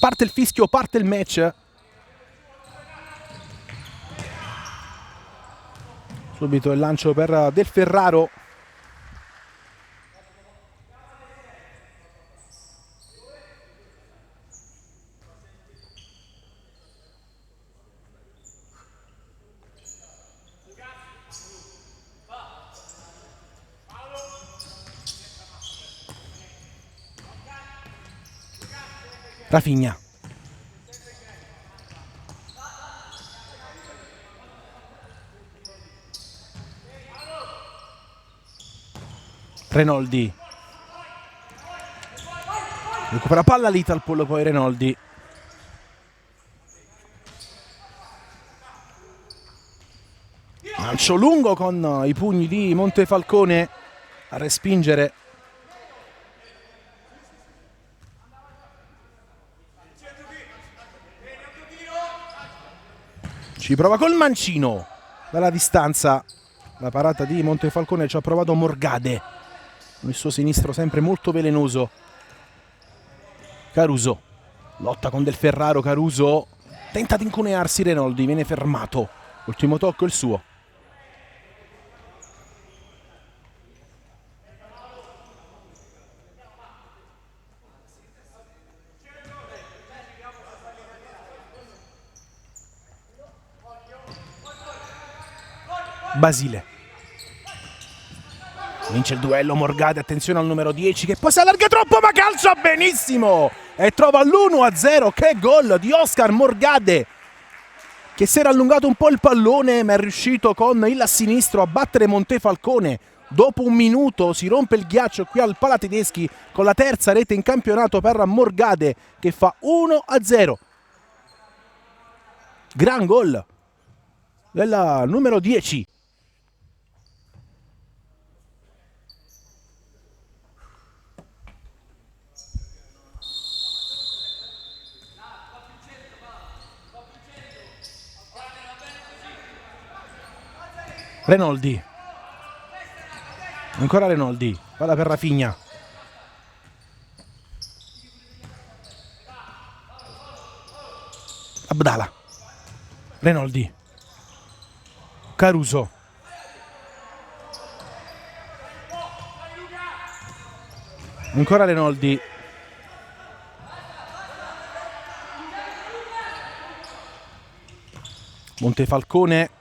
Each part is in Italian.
Parte il fischio, parte il match. Subito il lancio per Del Ferraro. Rafinha. Renoldi. Recupera palla l'Italpool, poi Renoldi. Lancio lungo con i pugni di Montefalcone a respingere. Ci prova col mancino dalla distanza. La parata di Montefalcone, ci ha provato Morgade con il suo sinistro sempre molto velenoso. Caruso lotta con Del Ferraro. Caruso tenta di incunearsi, Renoldi viene fermato. Ultimo tocco il suo. Basile vince il duello. Morgade, attenzione al numero 10 che poi si allarga troppo, ma calcia benissimo e trova l'1-0. Che gol di Oscar Morgade, che si era allungato un po' il pallone ma è riuscito con il sinistro a battere Montefalcone. Dopo un minuto si rompe il ghiaccio qui al Palatedeschi con la terza rete in campionato per Morgade, che fa 1-0. Gran gol del numero 10. Renoldi. Ancora Renoldi. Palla per Rafinha. Abdala. Renoldi. Caruso. Ancora Renoldi. Montefalcone.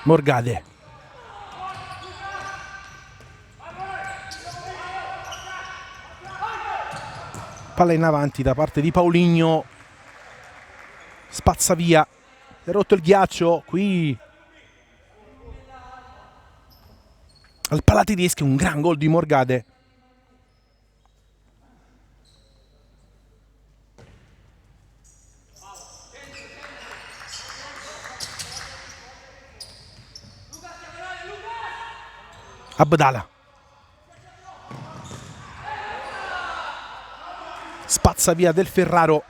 Morgade. Palla in avanti da parte di Paulinho. Spazza via. Si è rotto il ghiaccio qui al Palatedeschi. Un gran gol di Morgade. Abdala. Spazza via Del Ferraro.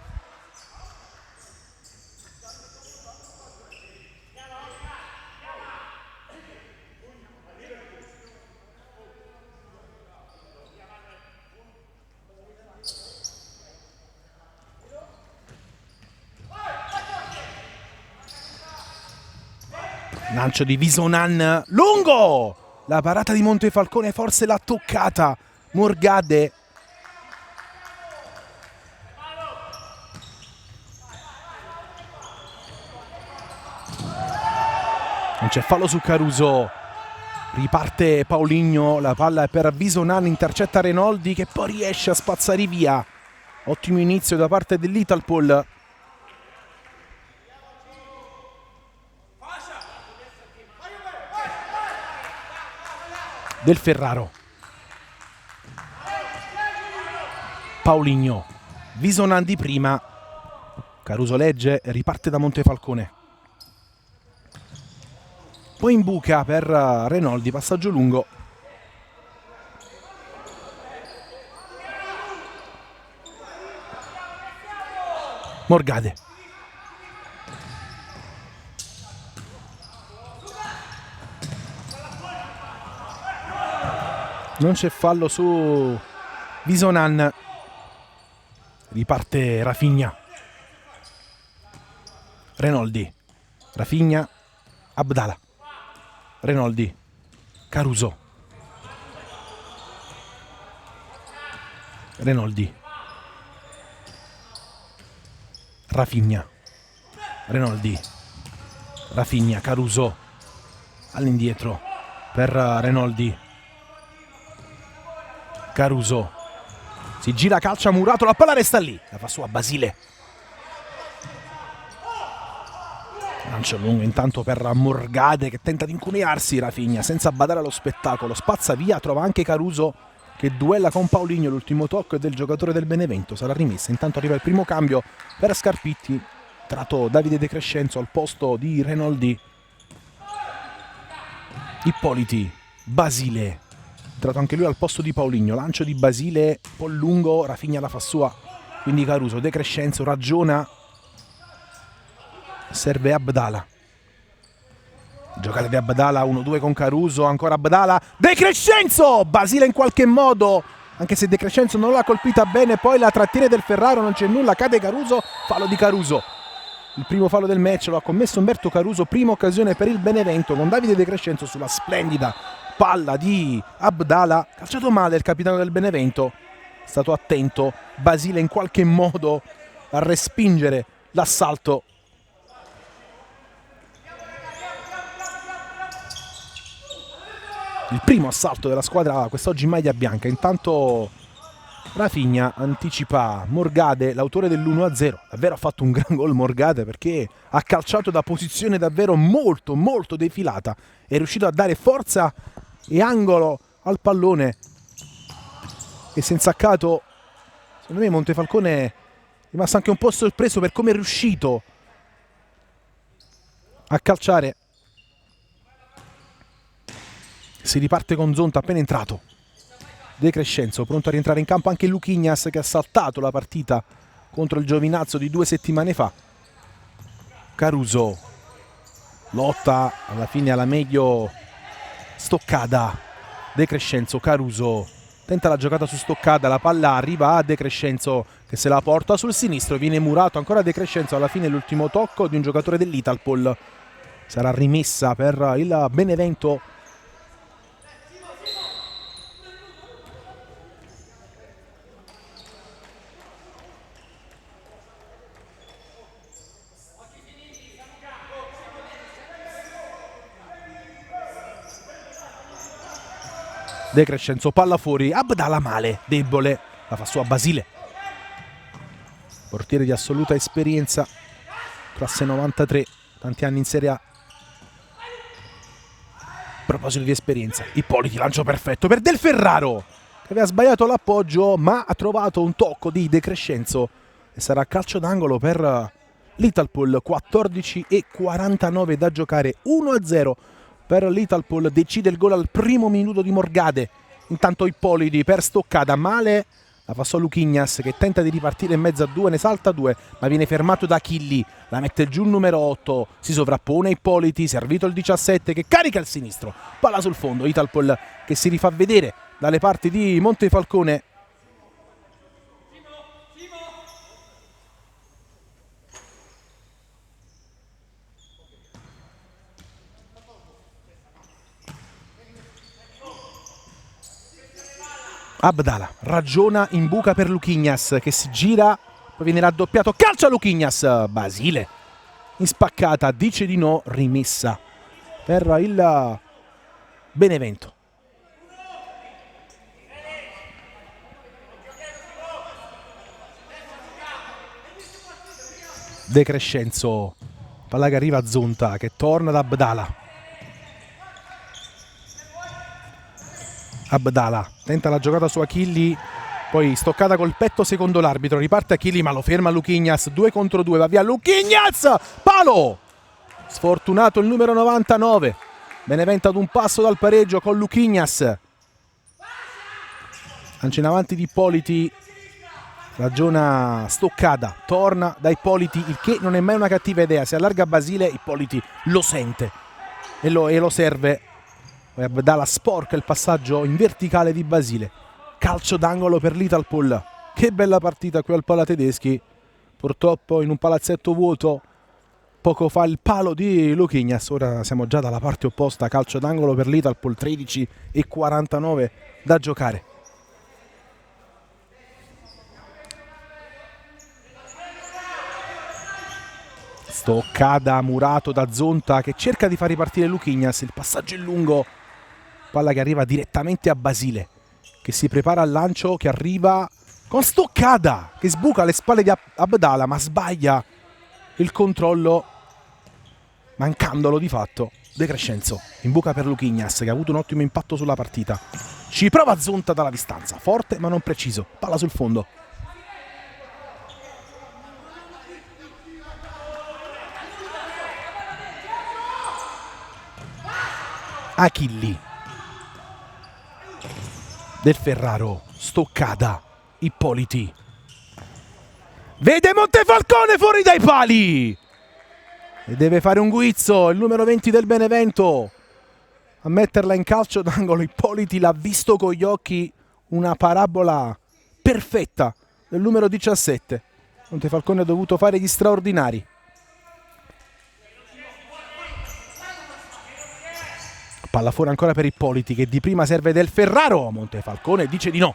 Lancio di Visonan lungo. La parata di Montefalcone forse l'ha toccata Morgade. Non c'è fallo su Caruso. Riparte Paulinho. La palla è per Visonan. Intercetta Renoldi che poi riesce a spazzare via. Ottimo inizio da parte dell'Italpool. Del Ferraro. Paulinho. Visonan di prima. Caruso legge e riparte da Montefalcone. Poi in buca per Renoldi. Passaggio lungo. Morgade. Non c'è fallo su Visonan. Riparte Rafinha. Renoldi. Rafinha. Abdala. Renoldi. Caruso. Renoldi. Rafinha. Renoldi. Rafinha. Caruso. All'indietro per Renoldi. Caruso. Si gira, calcia Murato, la palla resta lì. La fa sua Basile. Lancio lungo intanto per Morgade che tenta di incunearsi. Rafinha senza badare allo spettacolo. Spazza via, trova anche Caruso che duella con Paulinho. L'ultimo tocco è del giocatore del Benevento. Sarà rimessa. Intanto arriva il primo cambio per Scarpitti. Trato Davide De Crescenzo al posto di Renoldi. Ippoliti. Basile. Entrato anche lui al posto di Paulinho. Lancio di Basile, un po' lungo, Rafinha la fa sua. Quindi Caruso, De Crescenzo ragiona. Serve Abdala. Giocata di Abdala, 1-2 con Caruso, ancora Abdala. De Crescenzo! Basile in qualche modo, anche se De Crescenzo non l'ha colpita bene. Poi la trattiene del Ferraro, non c'è nulla, cade Caruso. Fallo di Caruso. Il primo fallo del match lo ha commesso Umberto Caruso. Prima occasione per il Benevento con Davide De Crescenzo sulla splendida palla di Abdala. Calciato male il capitano del Benevento. È stato attento Basile in qualche modo a respingere l'assalto. Il primo assalto della squadra quest'oggi in maglia bianca. Intanto Rafinha anticipa Morgade, l'autore dell'1-0. Davvero ha fatto un gran gol Morgade perché ha calciato da posizione davvero molto defilata. È riuscito a dare forza e angolo al pallone e si è insaccato. Secondo me Montefalcone è rimasto anche un po' sorpreso per come è riuscito a calciare. Si riparte con Zonta appena entrato. De Crescenzo pronto a rientrare in campo anche Luquinhas che ha saltato la partita contro il Giovinazzo di 2 settimane fa. Caruso lotta alla fine alla meglio Stoccada. De Crescenzo, Caruso tenta la giocata su Stoccada, la palla arriva a De Crescenzo che se la porta sul sinistro, viene murato ancora De Crescenzo. Alla fine l'ultimo tocco di un giocatore dell'Italpol. Sarà rimessa per il Benevento. De Crescenzo, palla fuori, Abdala male, debole, la fa sua Basile. Portiere di assoluta esperienza, classe 93, tanti anni in Serie A. A proposito di esperienza, Ippoliti, lancio perfetto per Del Ferraro, che aveva sbagliato l'appoggio ma ha trovato un tocco di De Crescenzo e sarà calcio d'angolo per l'Italpol. 14:49 da giocare, 1-0 per l'Italpol. Decide il gol al primo minuto di Morgade. Intanto Ippoliti per Stoccada, male, la passò Luquinhas che tenta di ripartire in mezzo a due, ne salta due ma viene fermato da Chilli, la mette giù il numero 8, si sovrappone Ippoliti, servito il 17 che carica il sinistro, palla sul fondo. Italpol che si rifà vedere dalle parti di Montefalcone. Abdala ragiona in buca per Luquinhas che si gira, poi viene raddoppiato, calcia Luquinhas, Basile in spaccata, dice di no, rimessa per il Benevento. De Crescenzo, palla che arriva a Zonta che torna da Abdala. Abdala tenta la giocata su Achilli, poi stoccata col petto secondo l'arbitro, riparte Achilli ma lo ferma Luquinhas, 2 contro 2, va via Luquinhas, palo! Sfortunato il numero 99, Benevento ad un passo dal pareggio con Luquinhas. Lancia in avanti di Ippoliti, ragiona Stoccada, torna da Ippoliti, il che non è mai una cattiva idea, si allarga Basile, Ippoliti lo sente e lo serve Abdala sporca il passaggio in verticale di Basile. Calcio d'angolo per l'Italpool. Che bella partita qui al Palatedeschi. Purtroppo in un palazzetto vuoto. Poco fa il palo di Luquinhas. Ora siamo già dalla parte opposta. Calcio d'angolo per l'Italpool. 13:49 da giocare. Stoccata murato da Zonta che cerca di far ripartire Luquinhas. Il passaggio è lungo. Palla che arriva direttamente a Basile, che si prepara al lancio, che arriva con Stoccata che sbuca alle spalle di Abdala, ma sbaglia il controllo, mancandolo di fatto. De Crescenzo in buca per Luquinhas, che ha avuto un ottimo impatto sulla partita. Ci prova Zonta dalla distanza, forte ma non preciso. Palla sul fondo. Achilli, Del Ferraro, Stoccata, Ippoliti. Vede Montefalcone fuori dai pali e deve fare un guizzo il numero 20 del Benevento a metterla in calcio d'angolo. Ippoliti l'ha visto con gli occhi, una parabola perfetta del numero 17. Montefalcone ha dovuto fare gli straordinari. Palla fuori ancora per Ippoliti, che di prima serve Del Ferraro. Montefalcone dice di no.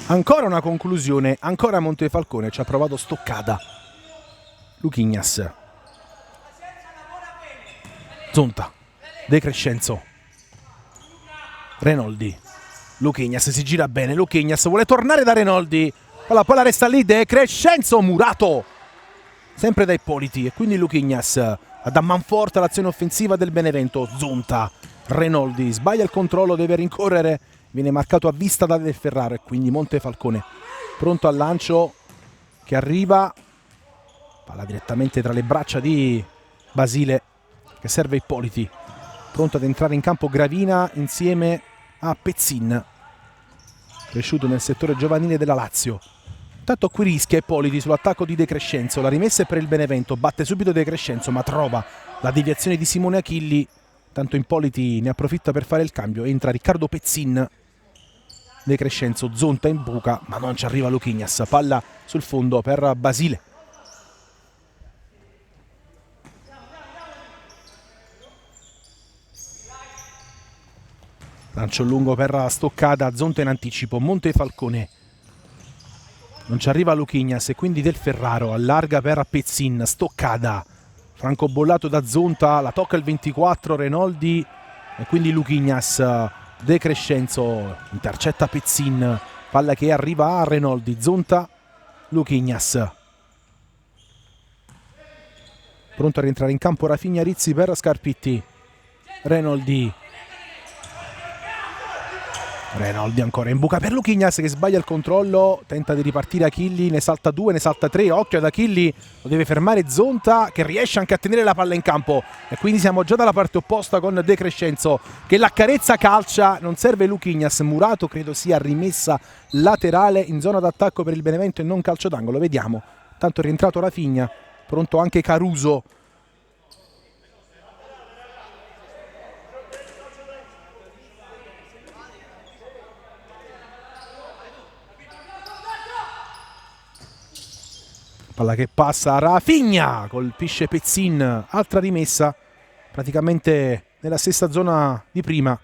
Ancora una conclusione, ancora Montefalcone, ci ha provato Stoccata. Luquinhas, Zonta, De Crescenzo, Renoldi. Luquinhas si gira bene, Luquinhas vuole tornare da Renoldi. La palla resta lì, De Crescenzo, murato sempre da Ippoliti, e quindi Luquinhas ad ammanforta l'azione offensiva del Benevento. Zonta, Renoldi sbaglia il controllo, deve rincorrere, viene marcato a vista da Del Ferraro, e quindi Montefalcone pronto al lancio, che arriva, palla direttamente tra le braccia di Basile, che serve Ippoliti. Pronto ad entrare in campo Gravina insieme a Pezzin, cresciuto nel settore giovanile della Lazio. Intanto qui rischia Ippoliti sull'attacco di De Crescenzo. La rimessa è per il Benevento, batte subito De Crescenzo, ma trova la deviazione di Simone Achilli. Tanto Ippoliti ne approfitta per fare il cambio. Entra Riccardo Pezzin. De Crescenzo, Zonta in buca, ma non ci arriva Luquinhas. Palla sul fondo per Basile. Lancio lungo per Stoccata, Zonta in anticipo, Montefalcone. Non ci arriva Luquinhas, e quindi Del Ferraro allarga per Pezzin. Stoccata, francobollato da Zonta, la tocca il 24, Renoldi, e quindi Luquinhas. De Crescenzo intercetta Pezzin, palla che arriva a Renoldi. Zonta, Luquinhas. Pronto a rientrare in campo Rafinha Rizzi per Scarpitti. Renoldi ancora in buca per Luquinhas, che sbaglia il controllo, tenta di ripartire Achilli, ne salta due, ne salta tre, occhio ad Achilli, lo deve fermare Zonta, che riesce anche a tenere la palla in campo, e quindi siamo già dalla parte opposta con De Crescenzo che l'accarezza, calcia, non serve Luquinhas. Murato credo sia rimessa laterale in zona d'attacco per il Benevento e non calcio d'angolo, vediamo. Tanto è rientrato Rafinha, pronto anche Caruso. Palla che passa a Rafinha, colpisce Pezzin, altra rimessa praticamente nella stessa zona di prima.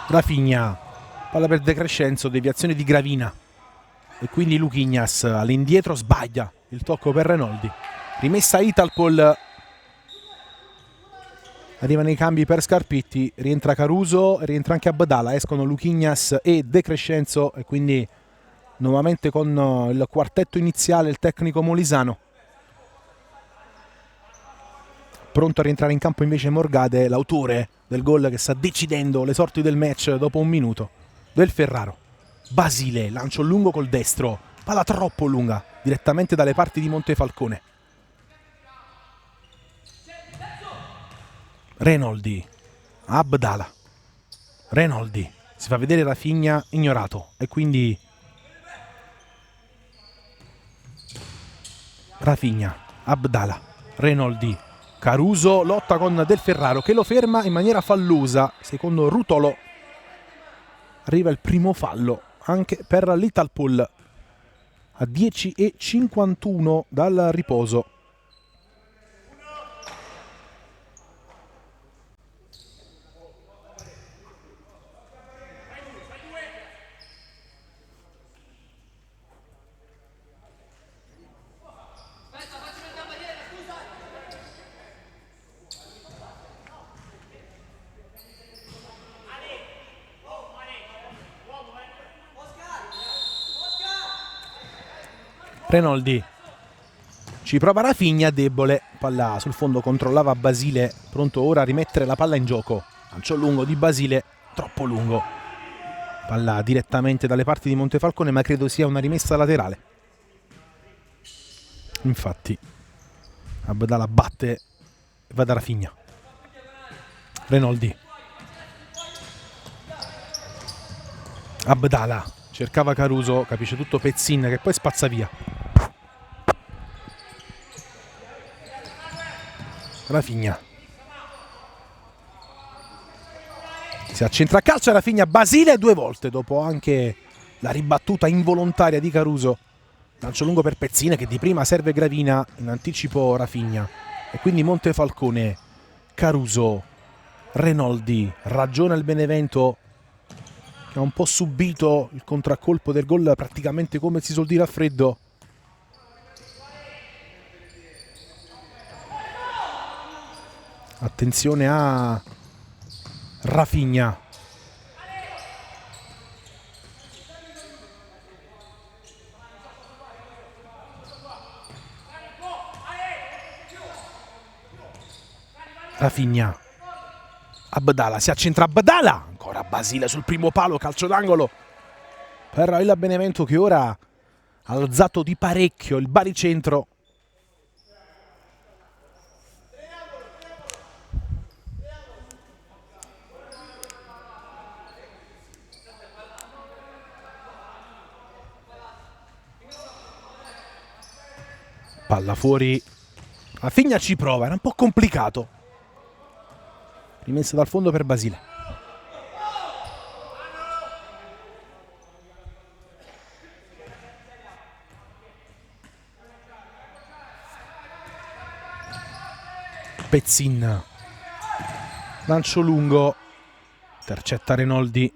Rafinha, palla per De Crescenzo, deviazione di Gravina, e quindi Luquinhas all'indietro sbaglia il tocco per Renoldi. Rimessa Italpool, arrivano i cambi per Scarpitti, rientra Caruso, rientra anche Abdala, escono Luquinhas e De Crescenzo, e quindi nuovamente con il quartetto iniziale il tecnico molisano. Pronto a rientrare in campo invece Morgade, l'autore del gol che sta decidendo le sorti del match dopo un minuto. Del Ferraro. Basile, lancio lungo col destro. Palla troppo lunga, direttamente dalle parti di Montefalcone. Renoldi. Abdala. Renoldi. Si fa vedere Rafinha ignorato. E quindi Rafinha. Abdala. Renoldi. Caruso lotta con Del Ferraro che lo ferma in maniera fallosa. Secondo Rutolo arriva il primo fallo anche per l'Italpool a 10:51 dal riposo. Renoldi ci prova Rafinha, debole, palla sul fondo, controllava Basile, pronto ora a rimettere la palla in gioco. Lancio lungo di Basile, troppo lungo, palla direttamente dalle parti di Montefalcone, ma credo sia una rimessa laterale. Infatti Abdala batte e va da Rafinha. Renoldi. Abdala cercava Caruso, capisce tutto Pezzin che poi spazza via. Rafinha. Si accentra a calcio, Rafinha, Basile 2 volte dopo anche la ribattuta involontaria di Caruso. Lancio lungo per Pezzin che di prima serve Gravina, in anticipo Rafinha. E quindi Montefalcone, Caruso, Renoldi, ragiona il Benevento che ha un po' subito il contraccolpo del gol praticamente come si suol dire a freddo. Attenzione a Rafinha. Rafinha. Abdala, si accentra Abdala. Ancora Basile sul primo palo, calcio d'angolo per il Benevento che ora ha alzato di parecchio il baricentro. Palla fuori, Rafinha ci prova, era un po' complicato. Rimessa dal fondo per Basile. Pezzin. Lancio lungo, intercetta Renoldi.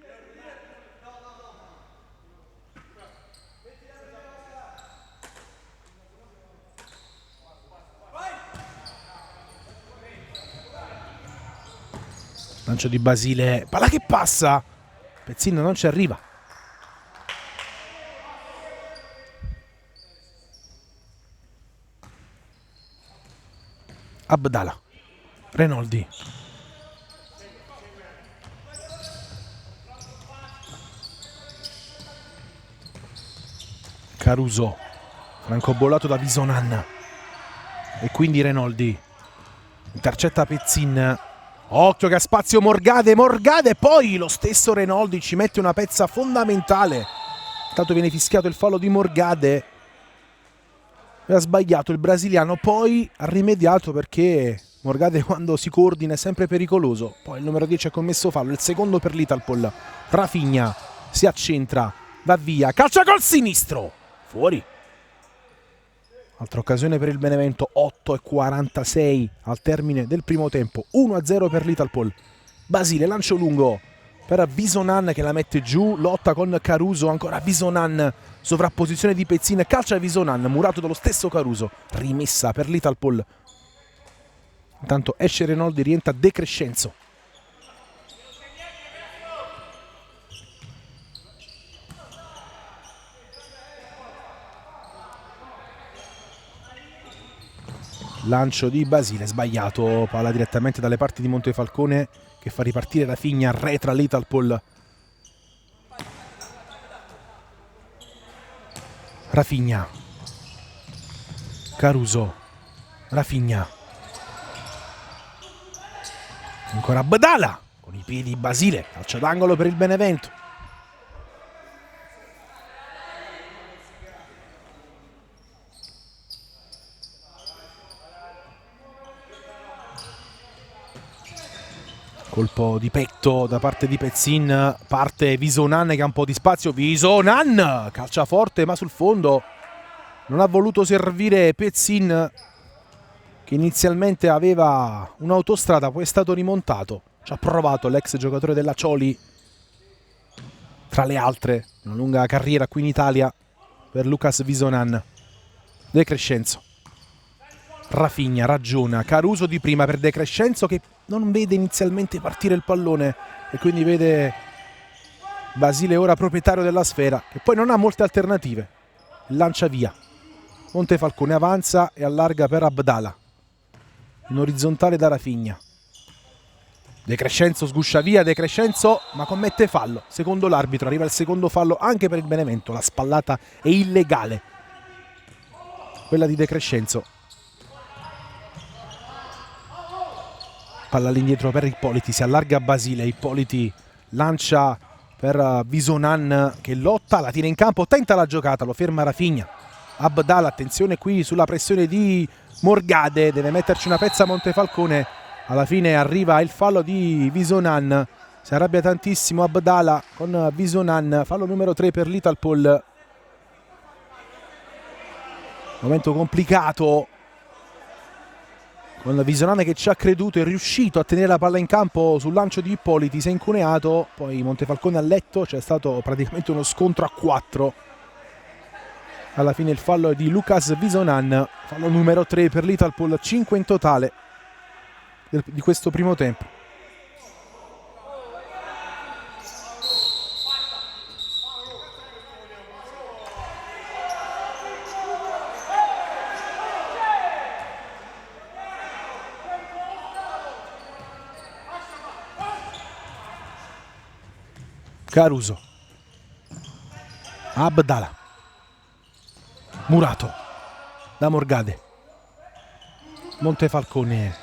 Lancio di Basile, palla che passa, Pezzin non ci arriva. Abdala, Renoldi. Caruso, francobollato da Visonan. E quindi Renoldi intercetta Pezzin. Occhio che ha spazio Morgade, Morgade, poi lo stesso Renoldi ci mette una pezza fondamentale. Intanto viene fischiato il fallo di Morgade. Aveva sbagliato il brasiliano, poi ha rimediato perché Morgade quando si coordina è sempre pericoloso. Poi il numero 10 ha commesso fallo, il secondo per l'Italpool. Rafinha si accentra, va via, calcia col sinistro, fuori. Altra occasione per il Benevento, 8:46 al termine del primo tempo, 1-0 per l'Italpool. Basile, lancio lungo per Visonan che la mette giù, lotta con Caruso, ancora Visonan, sovrapposizione di Pezzin, calcia Visonan, murato dallo stesso Caruso, rimessa per l'Italpool. Intanto esce Renoldi, rientra De Crescenzo. Lancio di Basile, sbagliato, palla direttamente dalle parti di Montefalcone che fa ripartire Rafinha, arretra l'Italpool. Rafinha, Caruso, Rafinha, ancora Abdala con i piedi Basile, calcio d'angolo per il Benevento. Colpo di petto da parte di Pezzin, parte Visonan che ha un po' di spazio, Visonan calcia forte ma sul fondo non ha voluto servire Pezzin che inizialmente aveva un'autostrada, poi è stato rimontato, ci ha provato l'ex giocatore della Cioli, tra le altre una lunga carriera qui in Italia per Lucas Visonan. De Crescenzo, Rafinha ragiona, Caruso di prima per De Crescenzo che non vede inizialmente partire il pallone e quindi vede Basile ora proprietario della sfera, che poi non ha molte alternative, lancia via. Montefalcone avanza e allarga per Abdala, in orizzontale da Rafinha. De Crescenzo sguscia via, De Crescenzo ma commette fallo, secondo l'arbitro, arriva il secondo fallo anche per il Benevento, la spallata è illegale, quella di De Crescenzo. Palla all'indietro per Ippoliti, si allarga Basile, Ippoliti lancia per Visonan che lotta, la tira in campo, tenta la giocata, lo ferma Rafinha. Abdala, attenzione qui sulla pressione di Morgade, deve metterci una pezza Montefalcone, alla fine arriva il fallo di Visonan, si arrabbia tantissimo Abdala con Visonan, fallo numero 3 per l'Italpol. Momento complicato con Visonan che ci ha creduto, è riuscito a tenere la palla in campo sul lancio di Ippoliti, si è incuneato, poi Montefalcone ha letto, c'è stato praticamente uno scontro a 4. Alla fine il fallo è di Lucas Visonan, fallo numero 3 per l'Italpol, 5 in totale di questo primo tempo. Caruso, Abdala, Murato da Morgade, Montefalcone,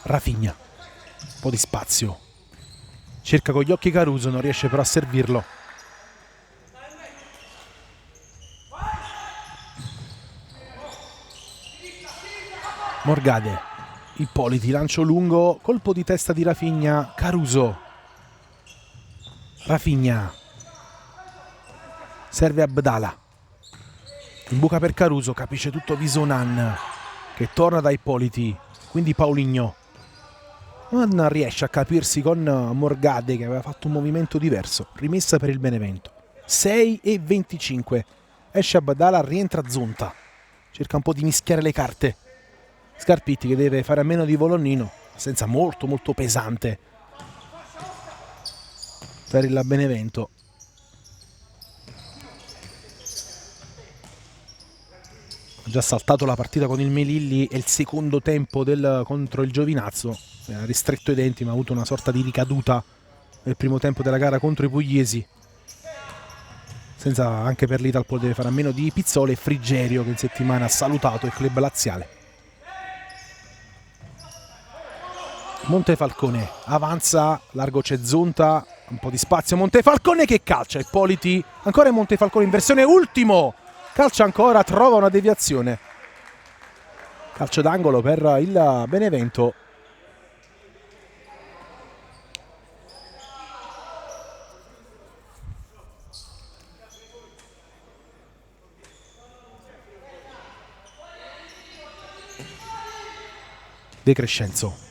Rafinha, un po' di spazio, cerca con gli occhi Caruso, non riesce però a servirlo. Morgade, Ippoliti, lancio lungo, colpo di testa di Rafinha, Caruso, Rafinha, serve Abdala, in buca per Caruso, capisce tutto Visonan che torna da Ippoliti, quindi Paulinho non riesce a capirsi con Morgade che aveva fatto un movimento diverso, rimessa per il Benevento. 6:25, esce Abdala, rientra Zonta, cerca un po' di mischiare le carte. Scarpitti che deve fare a meno di Volonnino, senza molto pesante per il Benevento. Ha già saltato la partita con il Melilli e il secondo tempo contro il Giovinazzo, ha ristretto i denti ma ha avuto una sorta di ricaduta nel primo tempo della gara contro i pugliesi. Senza, anche per l'Italpol deve fare a meno di Pizzoli e Frigerio che in settimana ha salutato il club laziale. Montefalcone avanza, largo c'è Zonta, un po' di spazio, Montefalcone che calcia, Ippoliti, ancora Montefalcone in versione ultimo, calcia ancora, trova una deviazione, calcio d'angolo per il Benevento. De Crescenzo,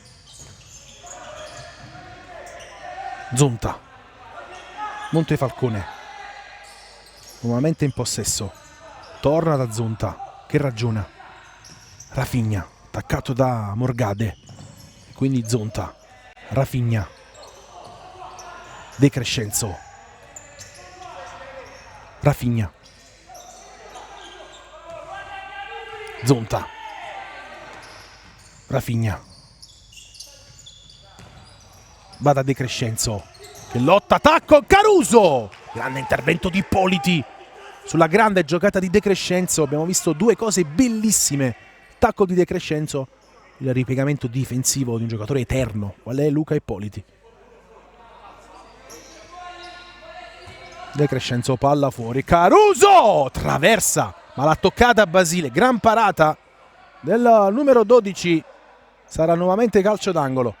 Zonta, Montefalcone nuovamente in possesso, torna da Zonta che ragiona, Rafinha attaccato da Morgade, quindi Zonta, Rafinha, De Crescenzo, Rafinha, Zonta, Rafinha, Bada De Crescenzo che lotta, attacco, Caruso, grande intervento di Ippoliti, sulla grande giocata di De Crescenzo. Abbiamo visto due cose bellissime. Tacco di De Crescenzo, il ripiegamento difensivo di un giocatore eterno, qual è Luca Ippoliti. De Crescenzo, palla fuori, Caruso traversa, ma l'ha toccata Basile. Gran parata del numero 12, sarà nuovamente calcio d'angolo.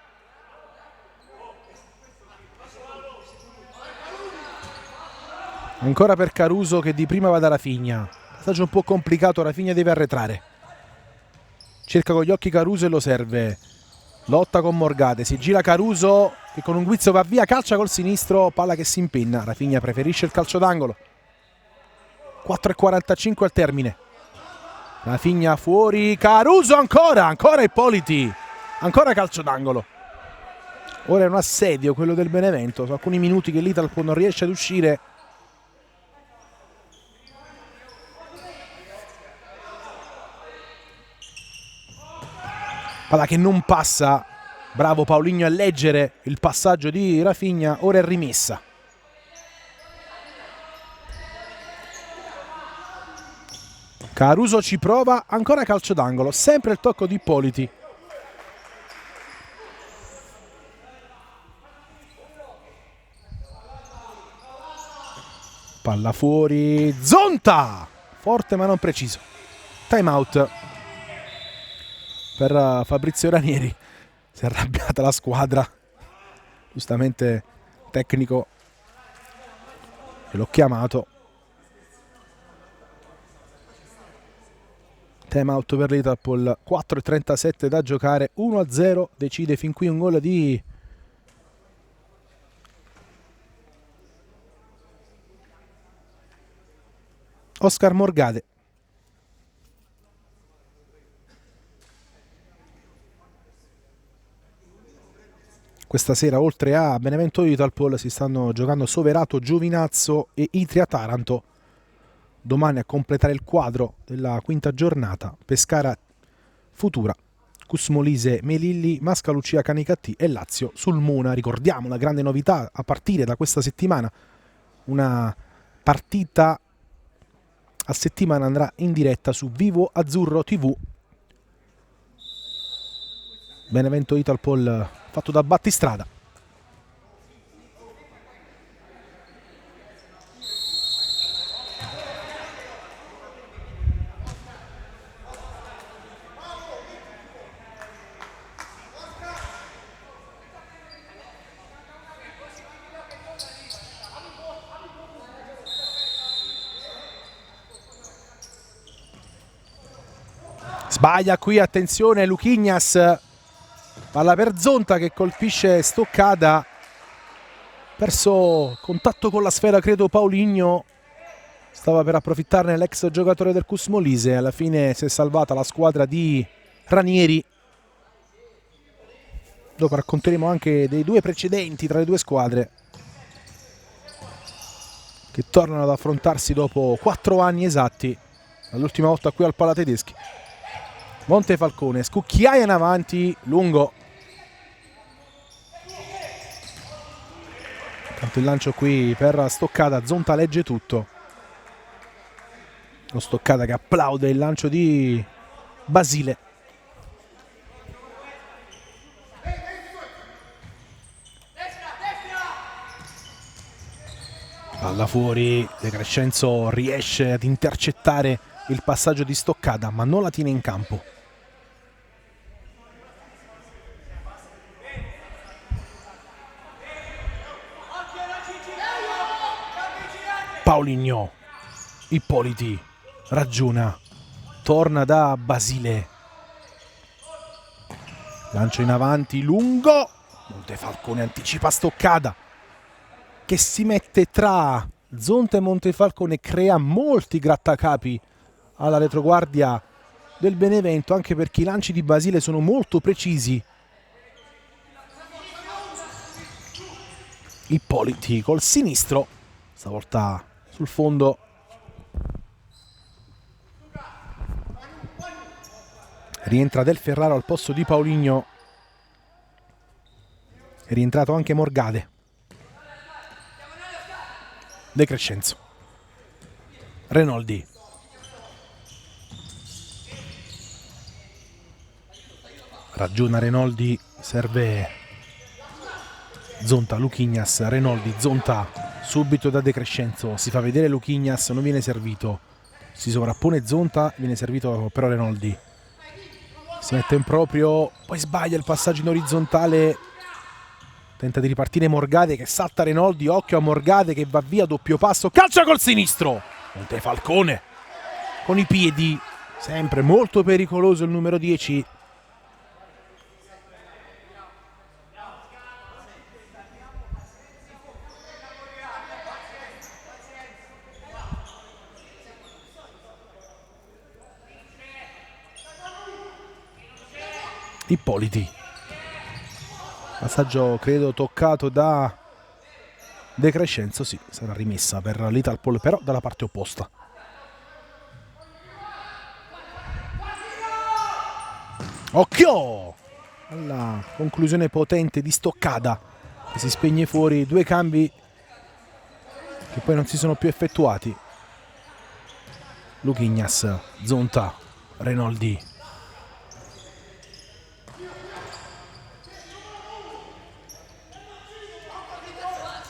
Ancora per Caruso che di prima va da Rafinha. Passaggio un po' complicato, Rafinha deve arretrare. Cerca con gli occhi Caruso e lo serve. Lotta con Morgade, si gira Caruso che con un guizzo va via, calcia col sinistro, palla che si impenna. Rafinha preferisce il calcio d'angolo. 4:45 al termine. Rafinha fuori, Caruso ancora Ippoliti. Ancora calcio d'angolo. Ora è un assedio quello del Benevento, sono alcuni minuti che l'Italpo non riesce ad uscire. Palla che non passa, bravo Paulinho a leggere il passaggio di Rafinha, ora è rimessa. Caruso ci prova, ancora calcio d'angolo, sempre il tocco di Ippoliti. Palla fuori, Zonta! Forte ma non preciso. Time out per Fabrizio Ranieri. Si è arrabbiata la squadra, giustamente tecnico che l'ho chiamato. Time out per l'Italpol, 4:37 da giocare, 1-0, decide fin qui un gol di Oscar Morgade. Questa sera oltre a Benevento Italpol si stanno giocando Soverato, Giovinazzo e Itria Taranto. Domani a completare il quadro della quinta giornata Pescara Futura, Cusmolise Melilli, Mascalucia Canicattì e Lazio Sulmona. Ricordiamo la grande novità a partire da questa settimana, una partita a settimana andrà in diretta su Vivo Azzurro TV. Benevento Italpol fatto da Battistrada. Sbaglia qui, attenzione, Luquinhas. Palla per Zonta che colpisce stoccata. Perso contatto con la sfera, credo Paulinho. Stava per approfittarne l'ex giocatore del Cusmolise. Alla fine si è salvata la squadra di Ranieri. Dopo racconteremo anche dei due precedenti tra le due squadre che tornano ad affrontarsi dopo 4 anni esatti, all'ultima volta qui al Palatedeschi. Montefalcone, scucchiaia in avanti, lungo. Tanto il lancio qui per Stoccada, Zonta legge tutto. Lo Stoccada che applaude il lancio di Basile. Palla fuori, De Crescenzo riesce ad intercettare il passaggio di Stoccada, ma non la tiene in campo. Paulinho, Ippoliti, ragiona, torna da Basile. Lancio in avanti, lungo. Montefalcone anticipa Stoccada, che si mette tra Zonta e Montefalcone, crea molti grattacapi alla retroguardia del Benevento, anche perché i lanci di Basile sono molto precisi. Ippoliti col sinistro, stavolta sul fondo. Rientra Del Ferraro al posto di Paulinho. È rientrato anche Morgade. De Crescenzo. Renoldi. Ragiona Renoldi, serve Zonta, Luquinhas, Renoldi, Zonta, subito da De Crescenzo, si fa vedere Luquinhas, non viene servito, si sovrappone Zonta, viene servito però Renoldi, si mette in proprio, poi sbaglia il passaggio in orizzontale, tenta di ripartire Morgade che salta Renoldi, occhio a Morgade che va via, doppio passo, calcia col sinistro, Montefalcone con i piedi, sempre molto pericoloso il numero 10. Ippoliti, passaggio credo toccato da De Crescenzo, sì, sarà rimessa per l'Italpol però dalla parte opposta. Occhio alla conclusione potente di Stoccada che si spegne fuori, due cambi che poi non si sono più effettuati. Luquinhas, Zonta, Renoldi.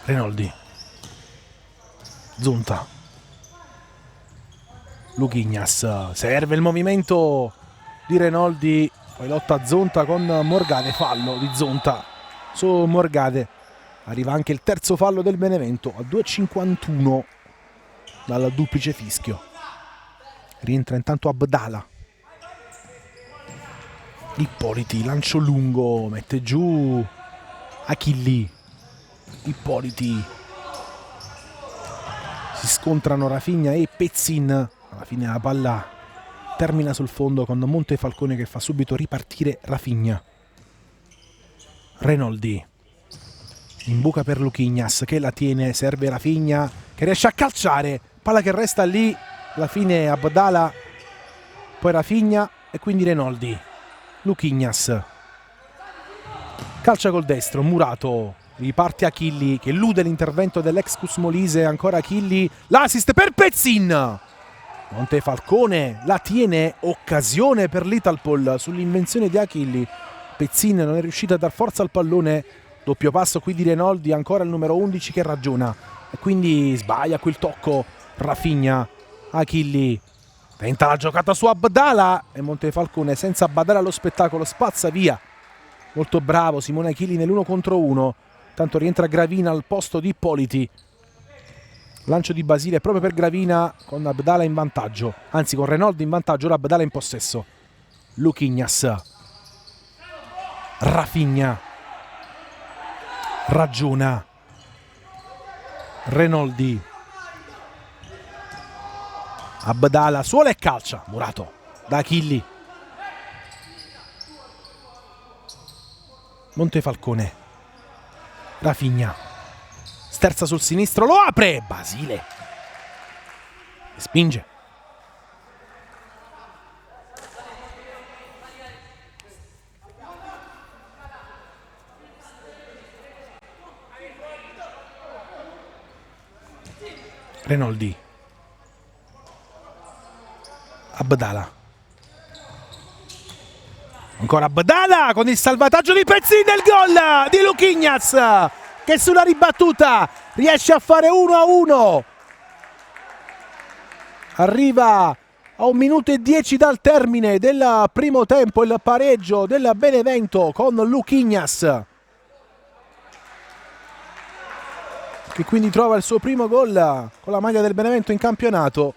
Renoldi, Zonta, Luquinhas, serve il movimento di Renoldi, poi lotta Zonta con Morgade, fallo di Zonta su Morgade, arriva anche il terzo fallo del Benevento a 2:51 dal duplice fischio, rientra intanto Abdala, Ippoliti, lancio lungo, mette giù Achilli, Ippoliti, si scontrano Rafinha e Pezzin, alla fine la palla termina sul fondo con Montefalcone che fa subito ripartire Rafinha. Renoldi in buca per Luquinhas che la tiene, serve Rafinha che riesce a calciare, palla che resta lì, alla fine Abdala, poi Rafinha e quindi Renoldi. Luquinhas calcia col destro, Murato, riparte Achilli che elude l'intervento dell'ex Cusmolise, ancora Achilli, l'assist per Pezzin, Montefalcone la tiene, occasione per l'Italpol sull'invenzione di Achilli, Pezzin non è riuscito a dar forza al pallone, doppio passo qui di Renoldi, ancora il numero 11 che ragiona e quindi sbaglia quel tocco Rafinha. Achilli tenta la giocata su Abdala e Montefalcone senza badare allo spettacolo spazza via. Molto bravo Simone Achilli nell'1 contro 1. Tanto rientra Gravina al posto di Ippoliti. Lancio di Basile proprio per Gravina con Abdala in vantaggio. Anzi con Renoldi in vantaggio, ora Abdala in possesso. Luquinhas. Rafinha. Ragiona. Renoldi. Abdala suola e calcia. Murato da Achilli. Montefalcone, Rafinha, sterza sul sinistro, lo apre, Basile, spinge. Renoldi, Abdala. Ancora Abdala con il salvataggio di Pezzin del gol di Luquinhas che sulla ribattuta riesce a fare 1-1. Arriva a 1 minuto e 10 dal termine del primo tempo il pareggio del Benevento con Luquinhas che quindi trova il suo primo gol con la maglia del Benevento in campionato.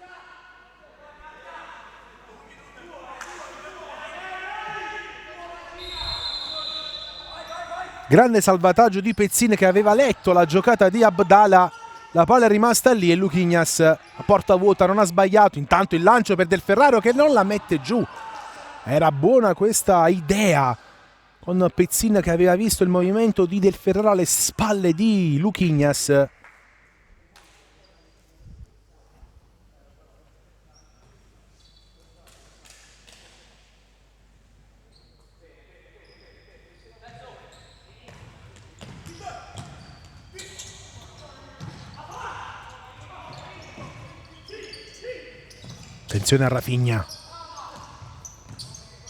Grande salvataggio di Pezzin che aveva letto la giocata di Abdala, la palla è rimasta lì e Luquinhas a porta vuota non ha sbagliato, intanto il lancio per Del Ferraro che non la mette giù, era buona questa idea con Pezzin che aveva visto il movimento di Del Ferraro alle spalle di Luquinhas. Attenzione a Rafinha.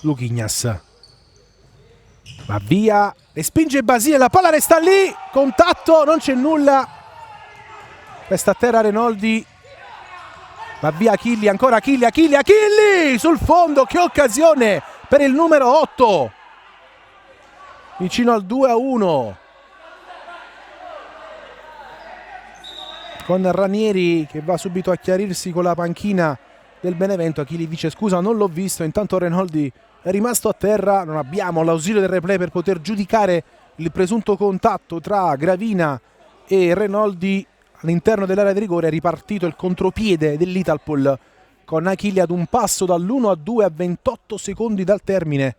Luquinhas. Va via. Respinge Basile. La palla resta lì. Contatto. Non c'è nulla. Resta a terra Renoldi. Va via Achilli. Ancora Achilli. Achilli. Sul fondo. Che occasione per il numero 8. Vicino al 2-1. Con Ranieri che va subito a chiarirsi con la panchina del Benevento. Achilli dice scusa non l'ho visto, intanto Renoldi è rimasto a terra. Non abbiamo l'ausilio del replay per poter giudicare il presunto contatto tra Gravina e Renoldi all'interno dell'area di rigore. È ripartito il contropiede dell'Italpol con Achilli ad un passo dall'1-2 a 28 secondi dal termine.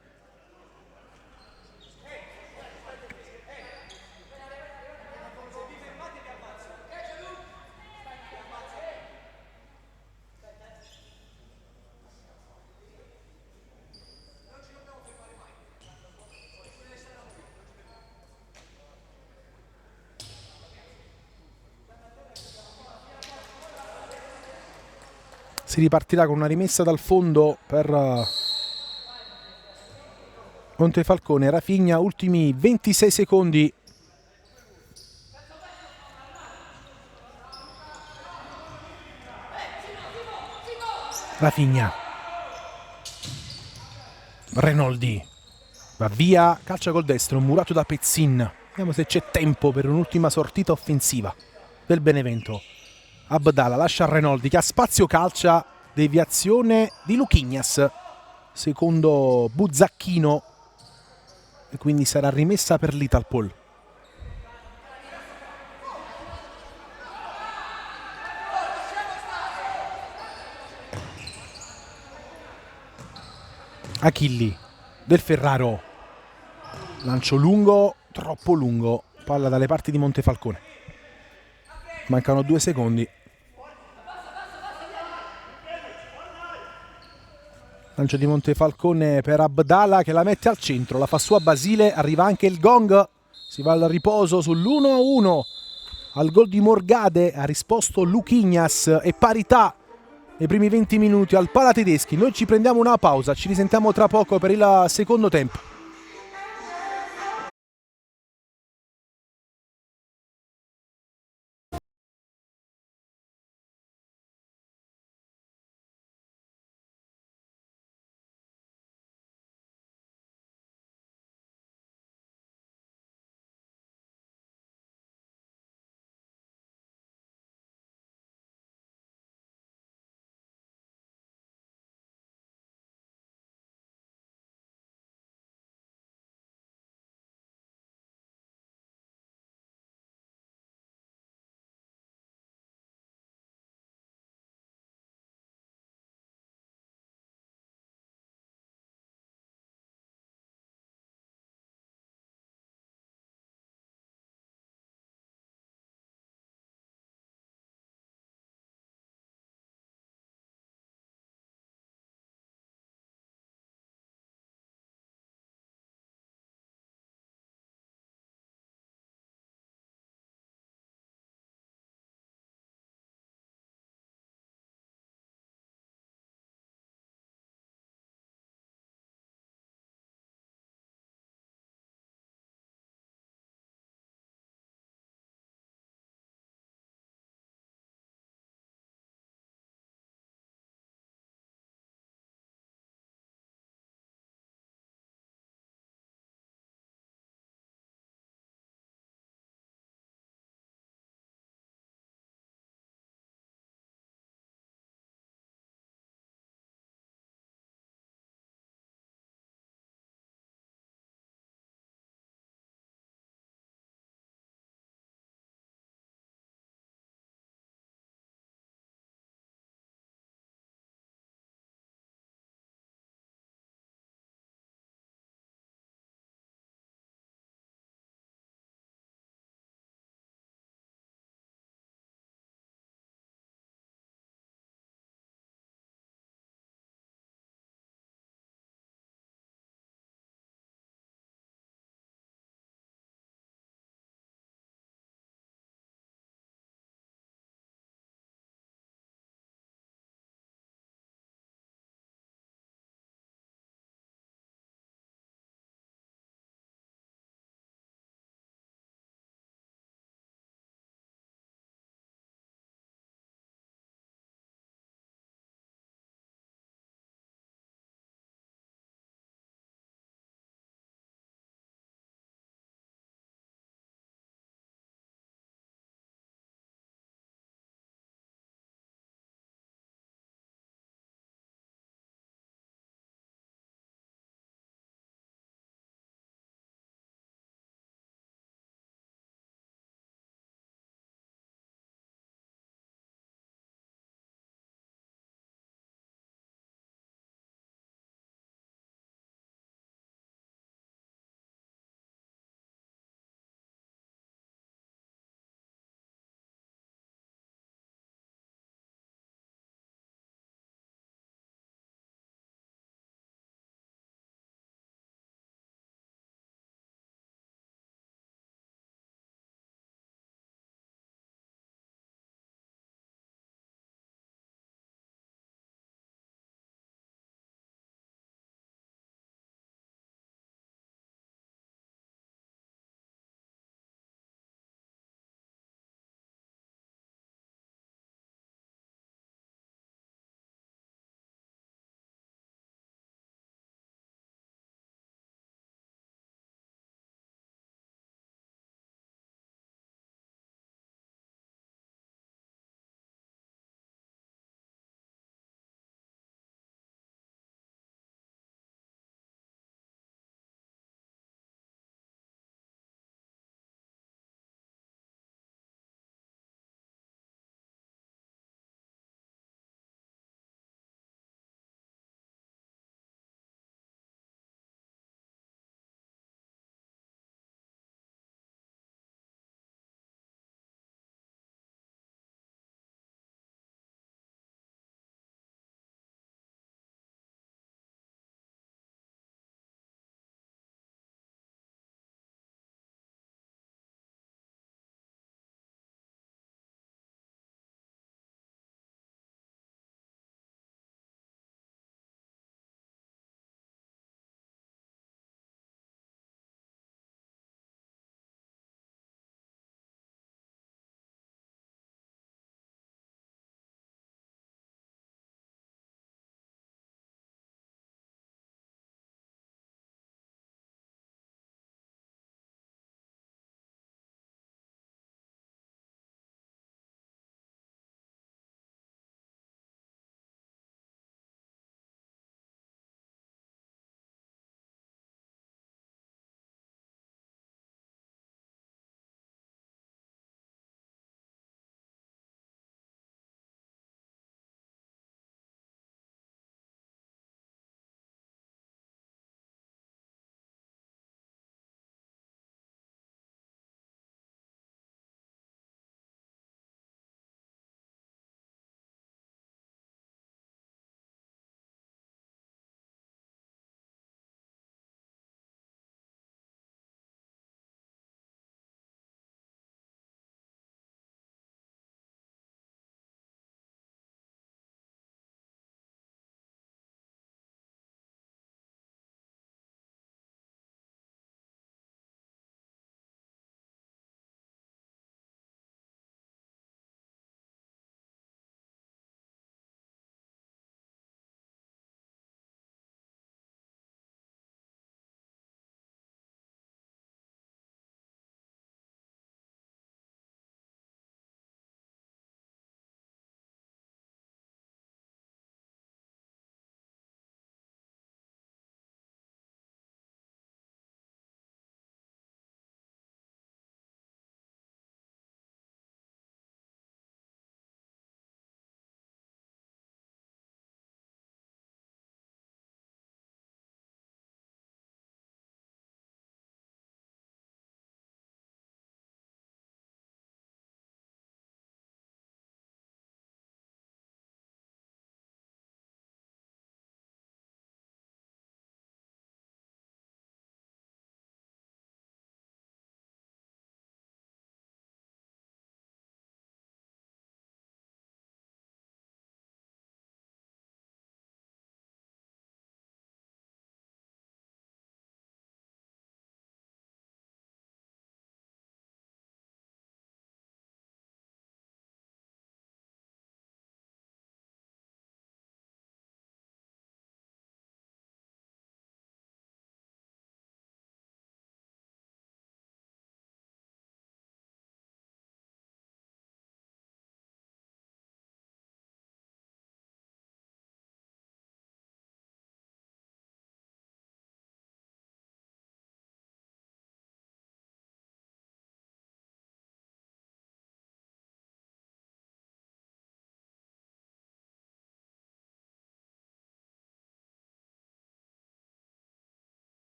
Si ripartirà con una rimessa dal fondo per Montefalcone. Rafinha, ultimi 26 secondi. Rafinha. Renoldi. Va via, calcia col destro, murato da Pezzin. Vediamo se c'è tempo per un'ultima sortita offensiva del Benevento. Abdala lascia a Renoldi che ha spazio, calcia, deviazione di Luquinhas secondo Buzzacchino e quindi sarà rimessa per l'Italpol. Achilli, Del Ferraro, lancio lungo, troppo lungo, palla dalle parti di Montefalcone, mancano 2 secondi. Lancio di Montefalcone per Abdala che la mette al centro, la fa sua Basile, arriva anche il gong, si va al riposo sull'1-1 al gol di Morgade, ha risposto Luquinhas e parità nei primi 20 minuti al Palatedeschi. Noi ci prendiamo una pausa, ci risentiamo tra poco per il secondo tempo.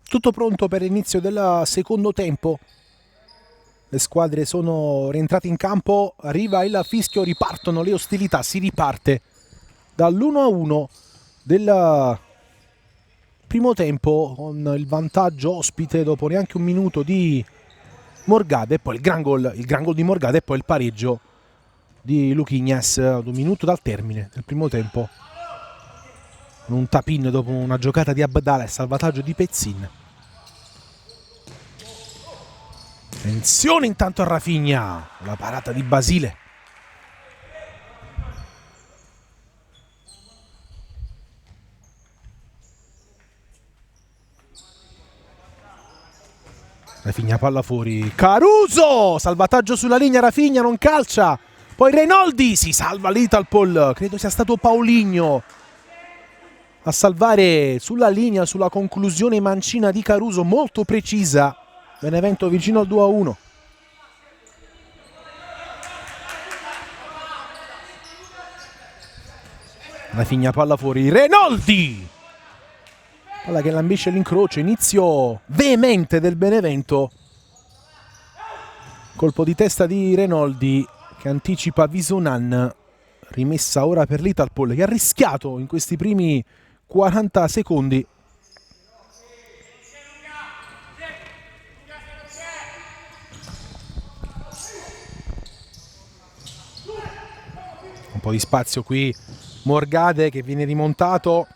Tutto pronto per l'inizio del secondo tempo. Le squadre sono rientrate in campo, arriva il fischio, ripartono le ostilità, si riparte dall'1-1 del primo tempo con il vantaggio ospite dopo neanche un minuto di Morgade e poi il gran gol di Morgade e poi il pareggio di Luquinhas ad un minuto dal termine del primo tempo. Con un tap-in dopo una giocata di Abdala e salvataggio di Pezzin. Attenzione intanto a Rafinha, la parata di Basile. Rafinha palla fuori, Caruso, salvataggio sulla linea, Rafinha non calcia, poi Renoldi si salva l'Italpol, credo sia stato Paulinho a salvare sulla linea, sulla conclusione mancina di Caruso, molto precisa. Benevento vicino al 2-1. Rafinha palla fuori, Renoldi! Palla che lambisce l'incrocio, inizio veemente del Benevento. Colpo di testa di Renoldi che anticipa Visonan. Rimessa ora per l'Italpol che ha rischiato in questi primi 40 secondi. Un po' di spazio qui, Morgade che viene rimontato,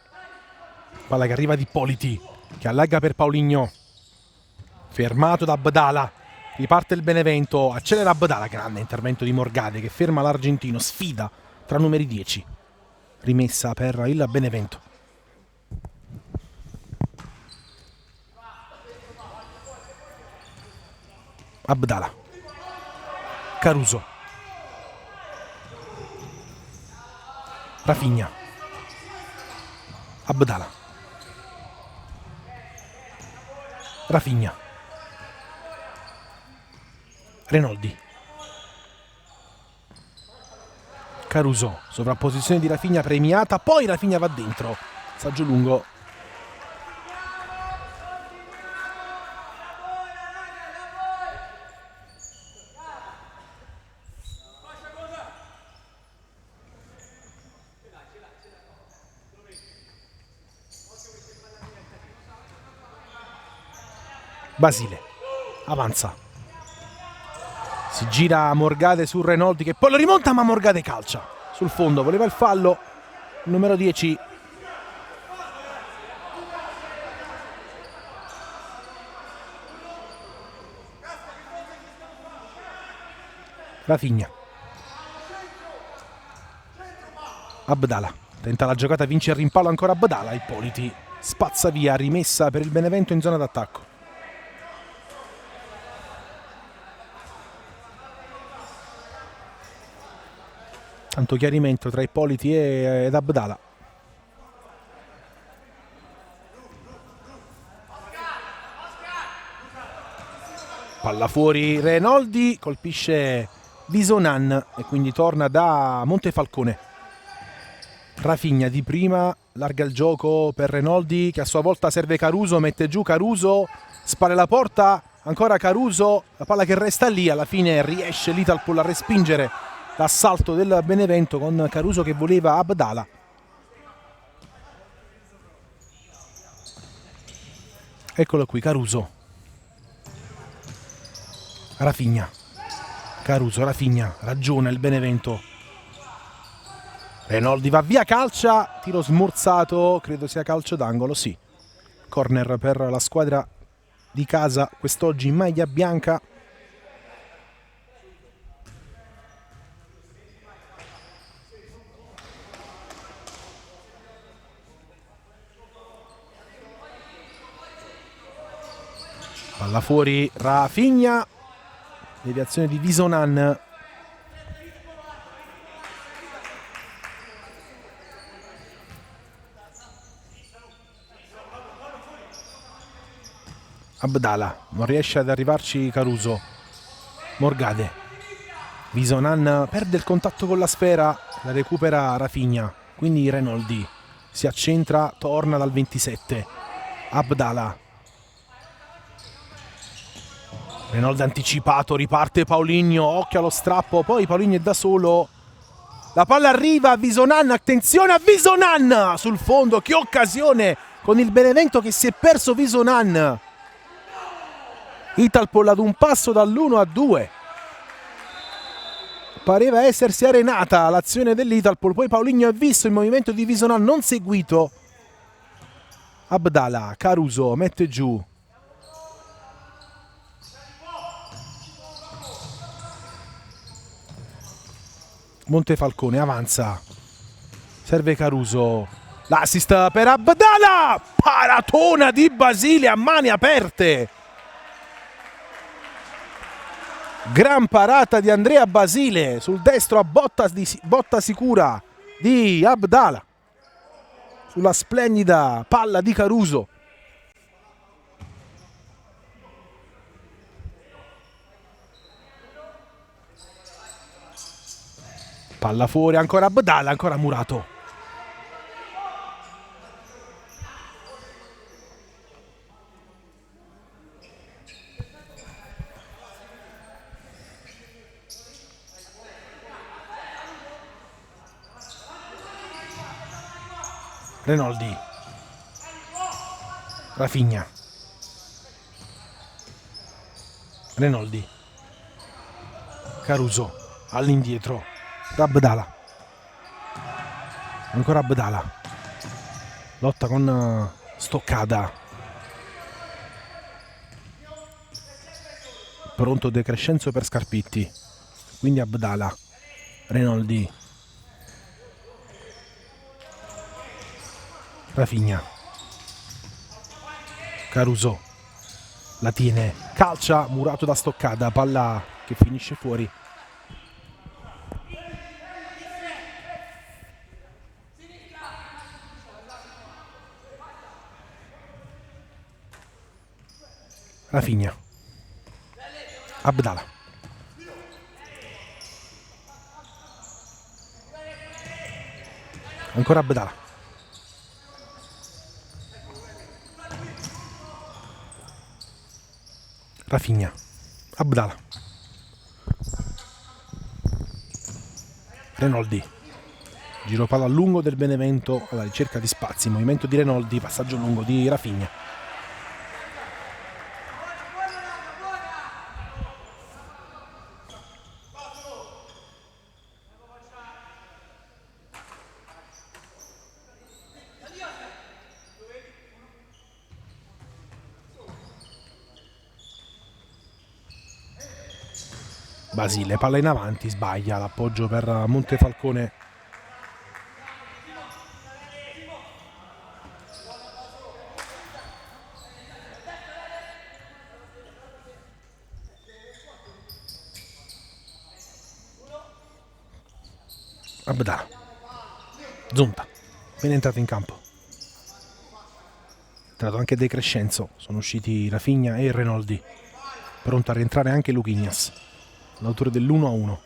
palla che arriva di Politi che allarga per Paulinho, fermato da Abdala, riparte il Benevento, accelera Abdala, grande intervento di Morgade che ferma l'argentino, sfida tra numeri 10, rimessa per il Benevento. Abdala, Caruso, Rafinha, Abdala, Rafinha, Renoldi, Caruso, sovrapposizione di Rafinha premiata, poi Rafinha va dentro, saggio lungo. Basile avanza, si gira Morgade su Renoldi che poi lo rimonta, ma Morgade calcia sul fondo, voleva il fallo il numero 10. Rafinha, Abdala tenta la giocata, vince il rimpallo ancora Abdala, Ippoliti spazza via, rimessa per il Benevento in zona d'attacco. Tanto chiarimento tra Ippoliti ed Abdala. Palla fuori, Renoldi colpisce Visonan e quindi torna da Montefalcone. Rafinha di prima, larga il gioco per Renoldi che a sua volta serve Caruso, mette giù Caruso, spara la porta, ancora Caruso, la palla che resta lì, alla fine riesce l'Italpol a respingere l'assalto del Benevento con Caruso che voleva Abdala. Eccolo qui Caruso, Rafinha, Caruso, Rafinha, ragiona il Benevento. Renoldi va via, calcia, tiro smorzato, credo sia calcio d'angolo, sì. Corner per la squadra di casa, quest'oggi in maglia bianca. Palla fuori, Rafinha, deviazione di Visonan. Abdala, non riesce ad arrivarci Caruso. Morgade, Visonan perde il contatto con la sfera, la recupera Rafinha, quindi Renoldi si accentra, torna dal 27. Abdala, Reynolds anticipato, riparte Paulinho, occhio allo strappo, poi Paulinho è da solo. La palla arriva a Visonan, attenzione a Visonan sul fondo, che occasione con il Benevento che si è perso Visonan. Italpol ad un passo dall'1-2. Pareva essersi arenata l'azione dell'Italpol, poi Paulinho ha visto il movimento di Visonan non seguito. Abdala, Caruso, mette giù. Montefalcone avanza, serve Caruso, l'assist per Abdala, paratona di Basile a mani aperte, gran parata di Andrea Basile sul destro a botta sicura di Abdala sulla splendida palla di Caruso. Palla fuori, ancora Abdala, ancora Murato. Renoldi. Rafinha. Renoldi. Caruso all'indietro. Abdala, ancora Abdala, lotta con Stoccada, pronto De Crescenzo per Scarpitti, quindi Abdala, Renoldi, Rafinha, Caruso, la tiene, calcia, Murato da Stoccada, palla che finisce fuori. Rafinha, Abdala, ancora Abdala, Rafinha, Abdala, Renoldi, giro palla lungo del Benevento alla ricerca di spazi, movimento di Renoldi, passaggio lungo di Rafinha. Basile, palla in avanti, sbaglia l'appoggio per Montefalcone. Abdala, Zonta, appena entrato in campo. È entrato anche De Crescenzo, sono usciti Rafinha e Renoldi. Pronto a rientrare anche Luquinhas, l'autore dell'1-1.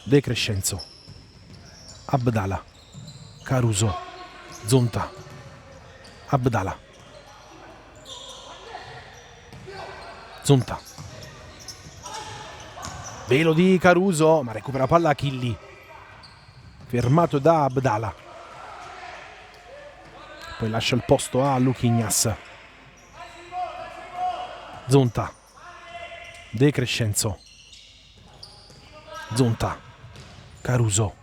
De Crescenzo, Abdala, Caruso, Zonta, Abdala, Zonta, velo di Caruso, ma recupera palla Achilli, fermato da Abdala, poi lascia il posto a Luquinhas. Zonta, De Crescenzo, Zonta, Caruso,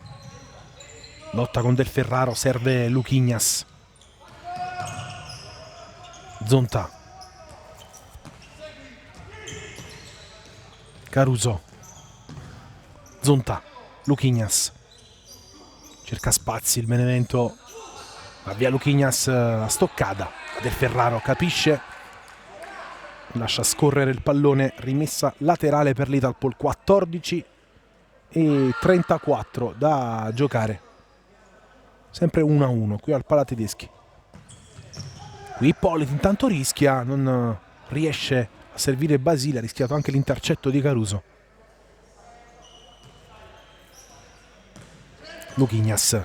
lotta con Del Ferraro, serve Luquinhas. Zonta, Caruso, Zonta, Luquinhas, cerca spazi il Benevento, va via Luquinhas a Stoccada, Del Ferraro capisce, lascia scorrere il pallone, rimessa laterale per l'Italpol, 14:34 da giocare, sempre 1-1 qui al Palatedeschi. Qui Ippolito intanto rischia, non riesce a servire Basile, ha rischiato anche l'intercetto di Caruso. Luquinhas,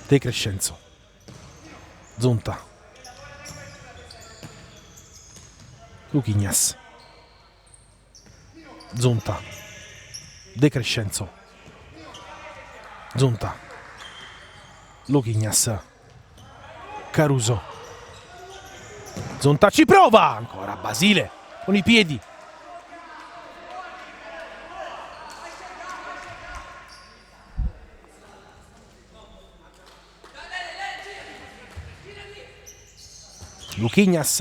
De Crescenzo, Zonta, Luquinhas. Zonta. De Crescenzo. Zonta. Luquinhas. Caruso. Zonta ci prova! Ancora Basile con i piedi. Luquinhas,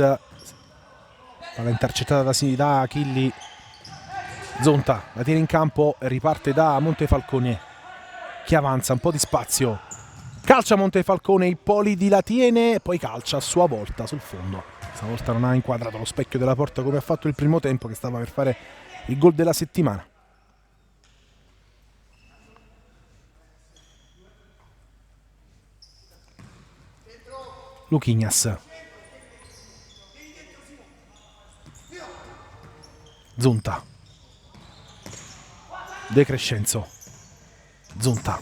palla intercettata da Achilli. Zonta la tiene in campo e riparte da Montefalcone che avanza, un po' di spazio, calcia Montefalcone, Ippoliti la tiene, poi calcia a sua volta sul fondo. Stavolta non ha inquadrato lo specchio della porta come ha fatto il primo tempo, che stava per fare il gol della settimana. Luquinhas. Zonta. De Crescenzo. Zonta.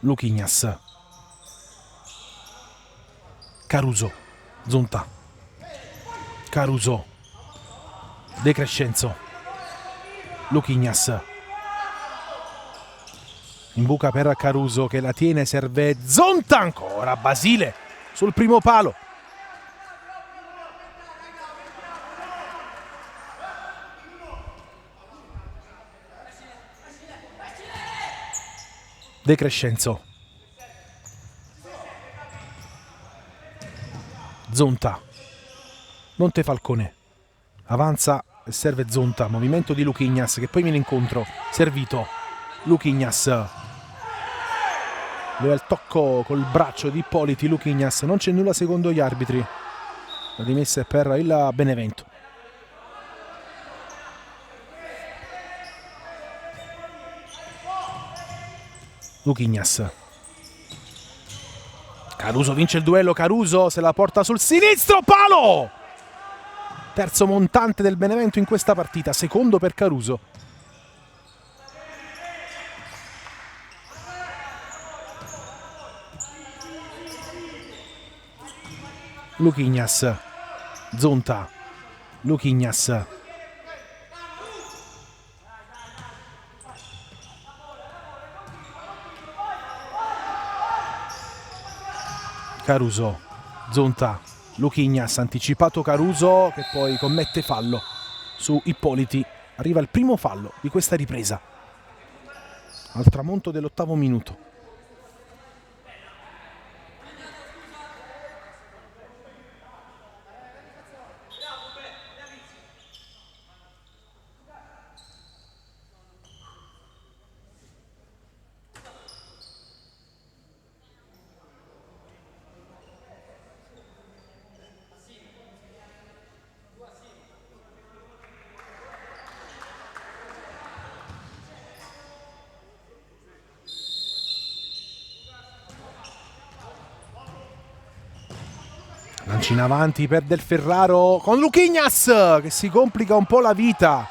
Luquinhas. Caruso. Zonta. Caruso. De Crescenzo. Luquinhas. In buca per Caruso che la tiene, serve Zonta, ancora Basile sul primo palo. De Crescenzo. Zonta. Montefalcone. Avanza e serve Zonta. Movimento di Luquinhas che poi viene incontro. Servito. Luquinhas. Aveva il tocco col braccio di Ippoliti. Luquinhas. Non c'è nulla secondo gli arbitri. La dimessa è per il Benevento. Luquinhas. Caruso vince il duello. Caruso se la porta sul sinistro. Palo! Terzo montante del Benevento in questa partita. Secondo per Caruso. Luquinhas. Zonta. Luquinhas. Caruso. Zonta. Luquinhas, anticipato Caruso che poi commette fallo su Ippoliti. Arriva il primo fallo di questa ripresa al tramonto dell'8° minuto. Lanci in avanti per Del Ferraro con Luquinhas che si complica un po' la vita.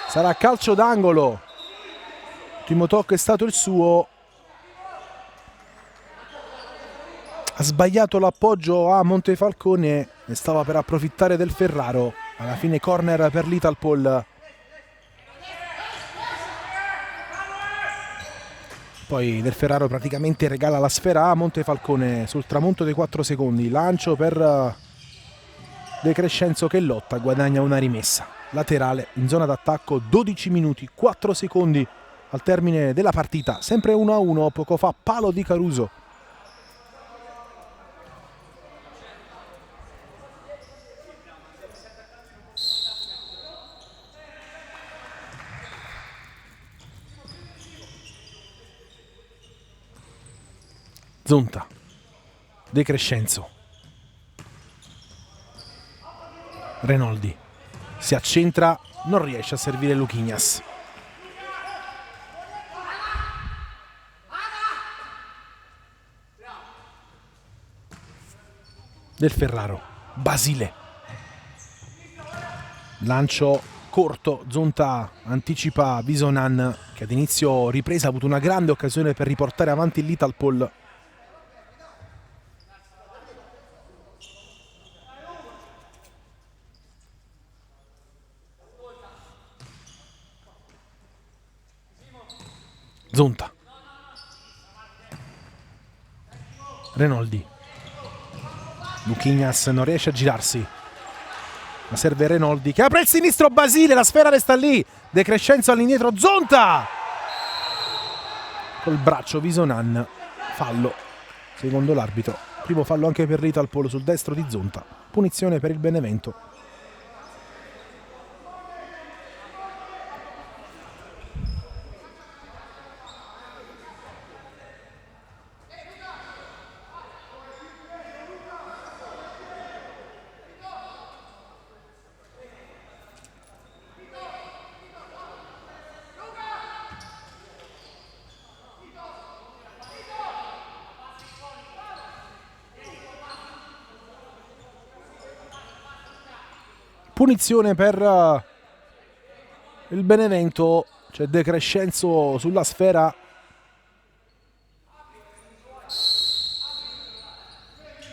Sarà calcio d'angolo. L'ultimo tocco è stato il suo. Ha sbagliato l'appoggio a Montefalcone e stava per approfittare Del Ferraro. Alla fine corner per l'Italpol. Poi Del Ferraro praticamente regala la sfera a Montefalcone sul tramonto dei 4 secondi. Lancio per De Crescenzo che lotta, guadagna una rimessa. Laterale in zona d'attacco, 12 minuti, 4 secondi al termine della partita. Sempre 1-1, poco fa palo di Caruso. Zonta. De Crescenzo. Renoldi. Si accentra, non riesce a servire Luquinhas. Del Ferraro. Basile. Lancio corto. Zonta anticipa Visonan che ad inizio ripresa ha avuto una grande occasione per riportare avanti l'Italpol. Zonta. Renoldi. Luquinhas non riesce a girarsi. Ma serve Renoldi che apre il sinistro. Basile, la sfera resta lì. De Crescenzo all'indietro. Zonta. Col braccio Visonan. Fallo. Secondo l'arbitro. Primo fallo anche per Rital Polo sul destro di Zonta. Punizione per il Benevento. Punizione per il Benevento. C'è De Crescenzo sulla sfera.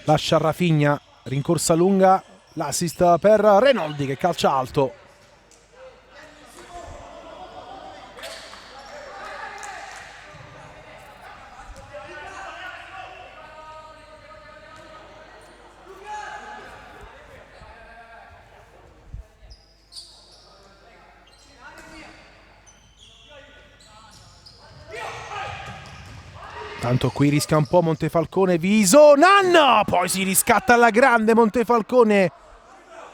Lascia Rafinha. Rincorsa lunga. L'assist per Renoldi che calcia alto. Tanto qui rischia un po' Montefalcone. Visonan! Poi si riscatta alla grande Montefalcone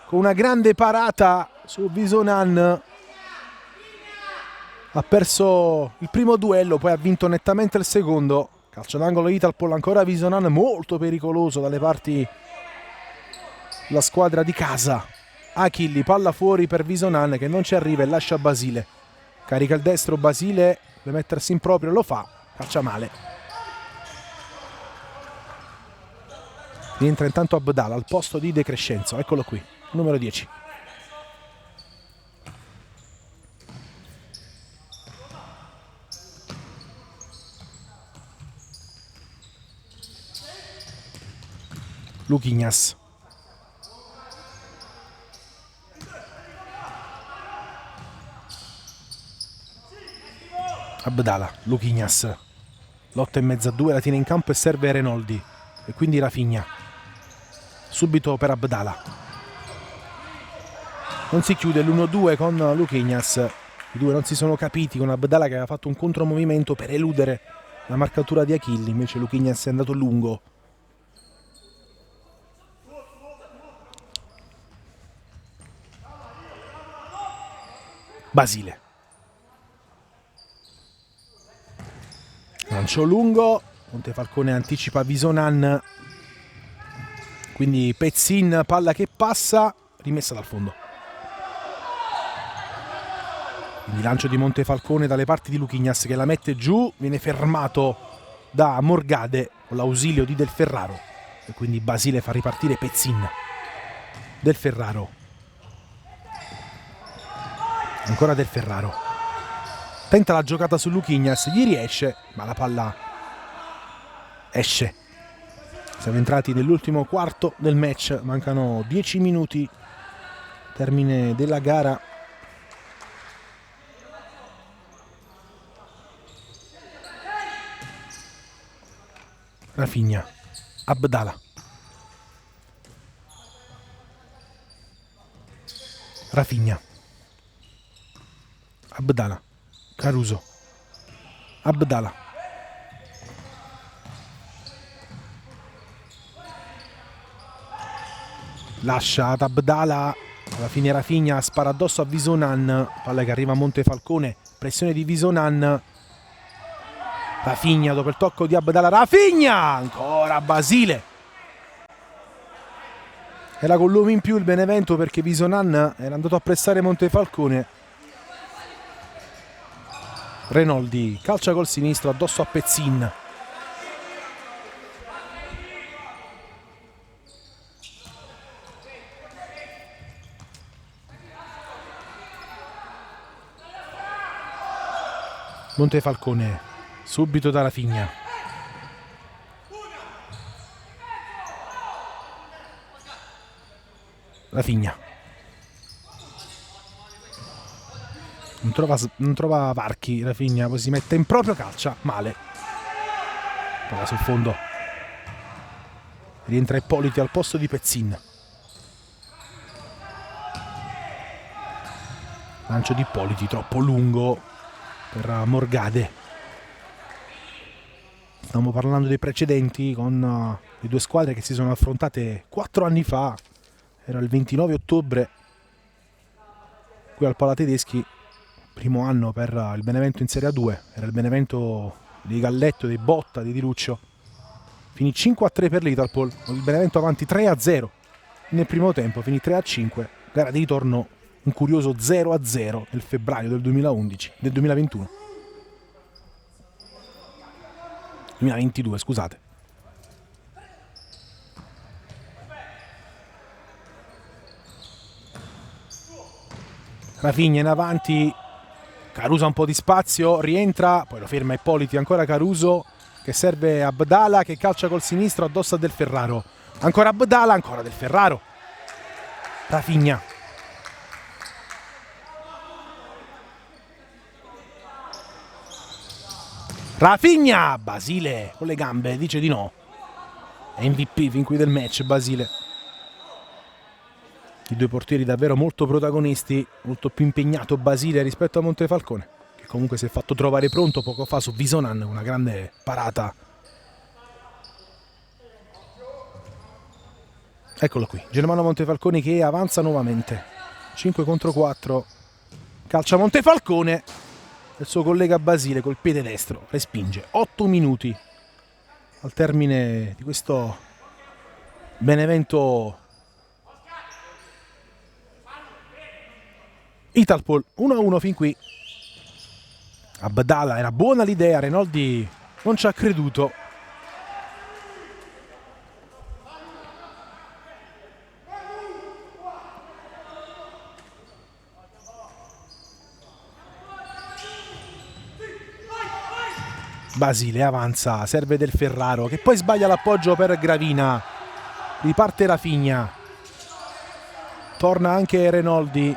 con una grande parata su Visonan. Ha perso il primo duello, poi ha vinto nettamente il secondo. Calcio d'angolo Italpol, ancora Visonan, molto pericoloso dalle parti della squadra di casa. Achilli, palla fuori per Visonan che non ci arriva e lascia Basile. Carica il destro, Basile deve mettersi in proprio, lo fa, calcia male. Rientra intanto Abdala al posto di De Crescenzo, eccolo qui, numero 10. Luquinhas. Abdala, Luquinhas. Lotta in mezzo a due, la tiene in campo e serve Renoldi. E quindi Rafinha. Subito per Abdala. Non si chiude l'1-2 con Luquinhas. I due non si sono capiti con Abdala che aveva fatto un contromovimento per eludere la marcatura di Achilli. Invece Luquinhas è andato lungo. Basile. Lancio lungo. Montefalcone anticipa Visonan. Quindi Pezzin, palla che passa, rimessa dal fondo. Quindi lancio di Montefalcone dalle parti di Luquinhas che la mette giù, viene fermato da Morgade con l'ausilio di Del Ferraro. E quindi Basile fa ripartire Pezzin. Del Ferraro. Ancora Del Ferraro. Tenta la giocata su Luquinhas, gli riesce, ma la palla esce. Siamo entrati nell'ultimo quarto del match, mancano 10 minuti, termine della gara. Rafinha, Abdala. Rafinha. Abdala. Caruso. Abdala. Lascia ad Abdala. Alla fine Rafinha spara addosso a Visonan. Palla che arriva a Montefalcone. Pressione di Visonan. Rafinha dopo il tocco di Abdala. Rafinha! Ancora Basile. Era con l'uomo in più il Benevento perché Visonan era andato a pressare Montefalcone. Renoldi calcia col sinistro addosso a Pezzin. Montefalcone subito da Rafinha. Rafinha. Non trova varchi Rafinha, poi si mette in proprio, calcia male. Prova sul fondo. Rientra Ippoliti al posto di Pezzin. Lancio di Ippoliti troppo lungo per Morgade. Stiamo parlando dei precedenti con le due squadre che si sono affrontate 4 anni fa. Era il 29 ottobre qui al Palatedeschi, primo anno per il Benevento in Serie A2. Era il Benevento di Galletto, di Botta, di Di Luccio. Finì 5-3 per l'Italpol, il Benevento avanti 3-0 nel primo tempo, finì 3-5. Gara di ritorno un curioso 0-0 nel febbraio del 2021. 2022, scusate. Rafinha in avanti, Caruso ha un po' di spazio, rientra, poi lo ferma Ippoliti, ancora Caruso che serve Abdala che calcia col sinistro addosso a Del Ferraro. Ancora Abdala, ancora Del Ferraro. Rafinha. Rafinha! Basile con le gambe, dice di no. È MVP fin qui del match Basile. I due portieri davvero molto protagonisti, molto più impegnato Basile rispetto a Montefalcone, che comunque si è fatto trovare pronto poco fa su Visonan, una grande parata. Eccolo qui, Germano Montefalcone che avanza nuovamente. 5 contro 4. Calcia Montefalcone. Il suo collega Basile col piede destro respinge. 8 minuti al termine di questo Benevento Italpol 1-1 fin qui. Abdala, era buona l'idea, Renoldi non ci ha creduto. Basile avanza, serve Del Ferraro che poi sbaglia l'appoggio per Gravina. Riparte Rafinha. Torna anche Renoldi.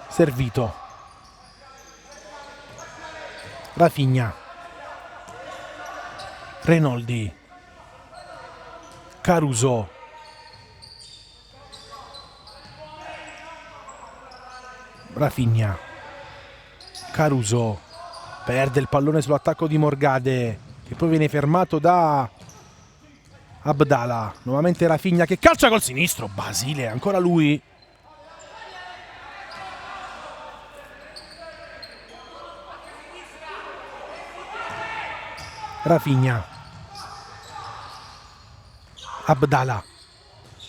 Servito. Rafinha. Renoldi. Caruso. Rafinha. Caruso. Perde il pallone sull'attacco di Morgade, che poi viene fermato da Abdala. Nuovamente Rafinha che calcia col sinistro. Basile, ancora lui. Rafinha. Abdala.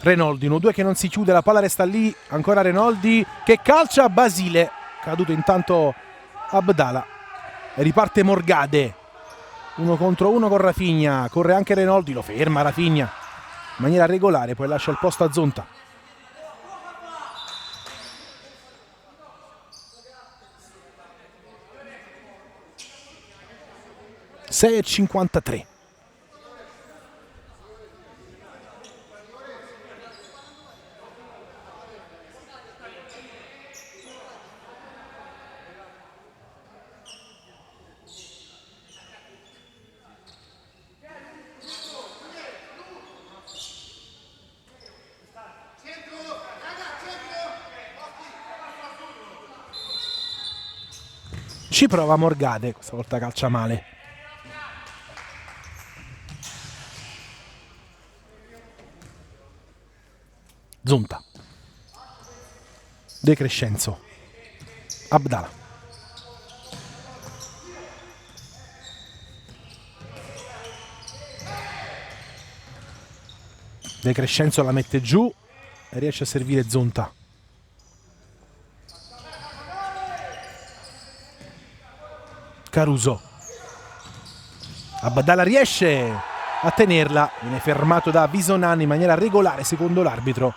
Renoldi, 1-2 che non si chiude, la palla resta lì. Ancora Renoldi che calcia Basile. Caduto intanto Abdala. Riparte Morgade. 1 contro 1 con Rafinha. Corre anche Renoldi, lo ferma Rafinha in maniera regolare, poi lascia il posto a Zonta. (6:53). Ci prova Morgade, questa volta calcia male. Zonta. De Crescenzo. Abdala. De Crescenzo la mette giù e riesce a servire Zonta. Caruso. Abdala riesce a tenerla, viene fermato da Visonan in maniera regolare secondo l'arbitro.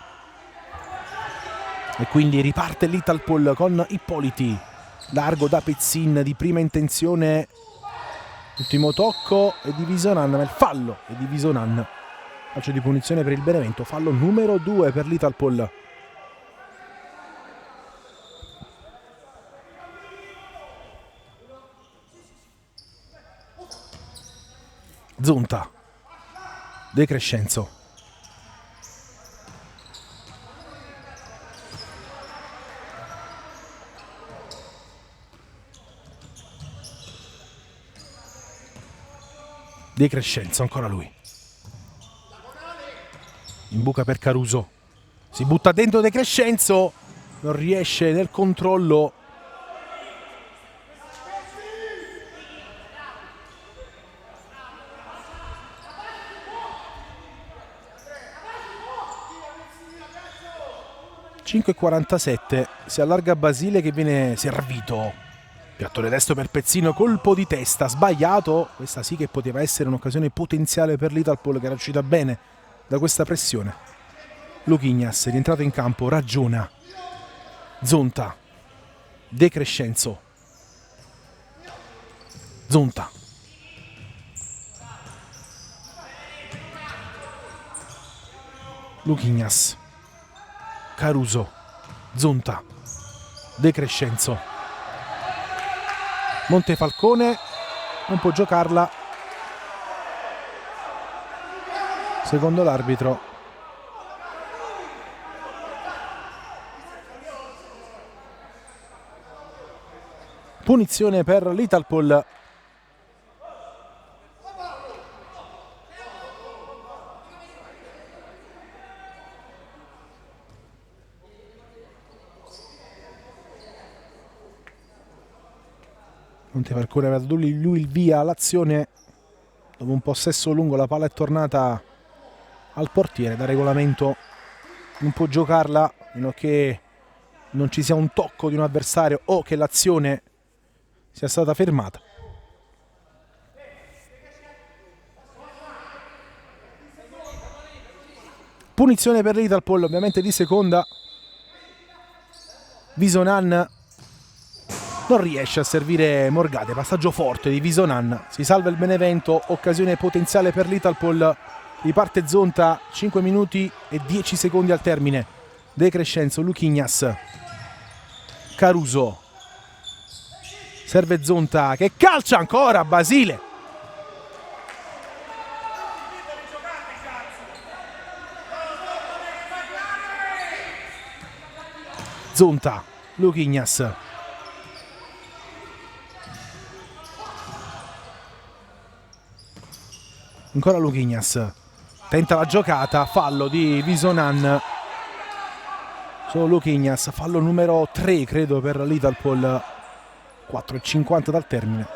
E quindi riparte l'Italpol con Ippoliti. Largo da Pezzin di prima intenzione. Ultimo tocco e di Visonan, ma il fallo è di Visonan. Calcio di punizione per il Benevento, fallo numero 2 per l'Italpol. Zonta, De Crescenzo, De Crescenzo, ancora lui, in buca per Caruso, si butta dentro De Crescenzo, non riesce nel controllo. (5:47), si allarga Basile che viene servito. Piattone destro per Pezzino, colpo di testa sbagliato. Questa sì che poteva essere un'occasione potenziale per l'Italpol, che era uscita bene da questa pressione. Luchignas è rientrato in campo, ragiona. Zonta, De Crescenzo, Zonta, Luchignas, Caruso, Zonta, De Crescenzo, Montefalcone non può giocarla, secondo l'arbitro. Punizione per l'Italpol. Montefalcone aveva dato lui il via all'azione. Dopo un possesso lungo la palla è tornata al portiere. Da regolamento non può giocarla, a meno che non ci sia un tocco di un avversario o che l'azione sia stata fermata. Punizione per l'Italpol, ovviamente di seconda. Visonan non riesce a servire Morgade, passaggio forte di Visonan, si salva il Benevento, occasione potenziale per l'Italpol. Riparte Zonta, 5 minuti e 10 secondi al termine. De Crescenzo, Luchignas, Caruso, serve Zonta che calcia ancora, Basile. Zonta, Luchignas, ancora Luchignas, tenta la giocata, fallo di Visonan. Solo Luchignas, fallo numero 3 credo per l'Italpol. 4:50 dal termine.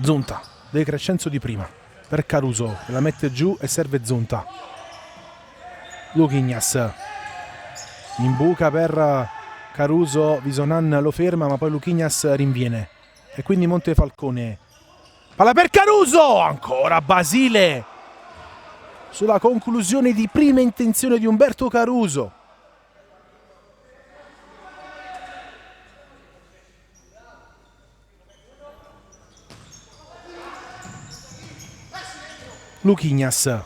Zonta, De Crescenzo di prima per Caruso che la mette giù e serve Zonta. Luchignas in buca per Caruso, Visonan lo ferma ma poi Luchignas rinviene e quindi Montefalcone, palla per Caruso, ancora Basile sulla conclusione di prima intenzione di Umberto Caruso. Luchignas,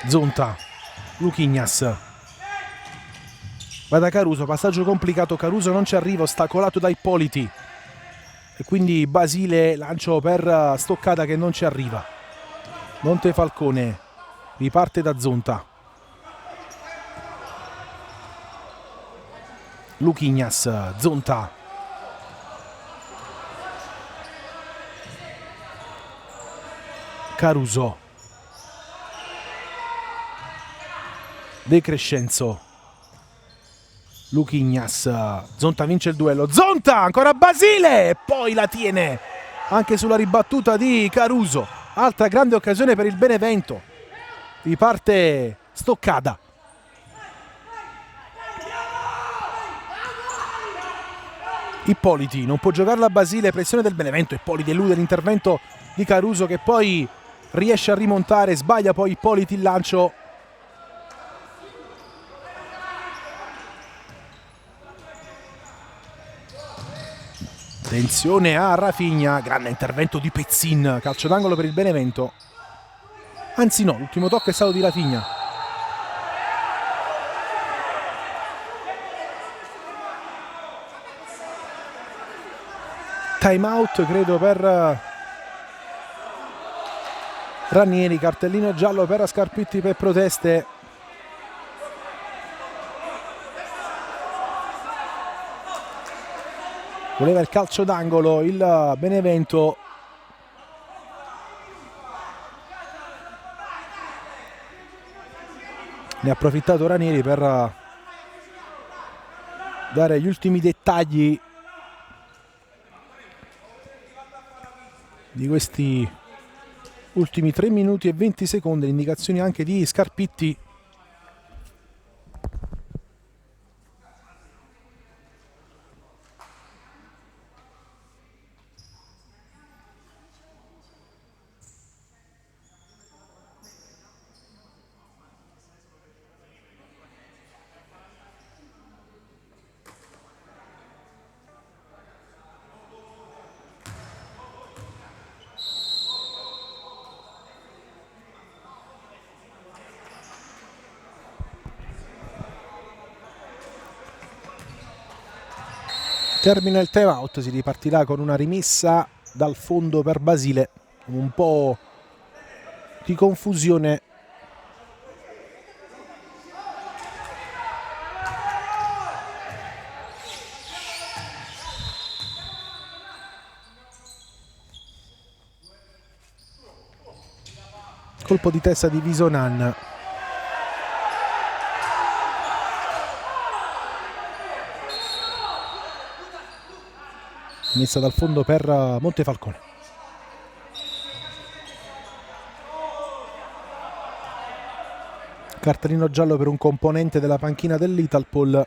Zonta, Luchignas, va da Caruso, passaggio complicato, Caruso non ci arriva, ostacolato da Ippoliti e quindi Basile, lancio per stoccata che non ci arriva. Montefalcone riparte da Zonta, Luchignas, Zonta, Caruso, De Crescenzo, Luchignas, Zonta vince il duello, Zonta ancora Basile e poi la tiene anche sulla ribattuta di Caruso. Altra grande occasione per il Benevento, riparte stoccata. Ippoliti non può giocarla a Basile, pressione del Benevento, Ippoliti elude l'intervento di Caruso che poi riesce a rimontare, sbaglia poi Ippoliti il lancio. Attenzione a Rafinha, grande intervento di Pezzin, calcio d'angolo per il Benevento. Anzi no, l'ultimo tocco è stato di Rafinha. time out credo per Ranieri, cartellino giallo per Scarpitti per proteste. Voleva il calcio d'angolo il Benevento. Ne ha approfittato Ranieri per dare gli ultimi dettagli di questi ultimi 3 minuti e 20 secondi, le indicazioni anche di Scarpitti. Termina il time out, si ripartirà con una rimessa dal fondo per Basile, un po' di confusione. Colpo di testa di Visonan. Messa dal fondo per Montefalcone. Cartellino giallo per un componente della panchina dell'Italpol.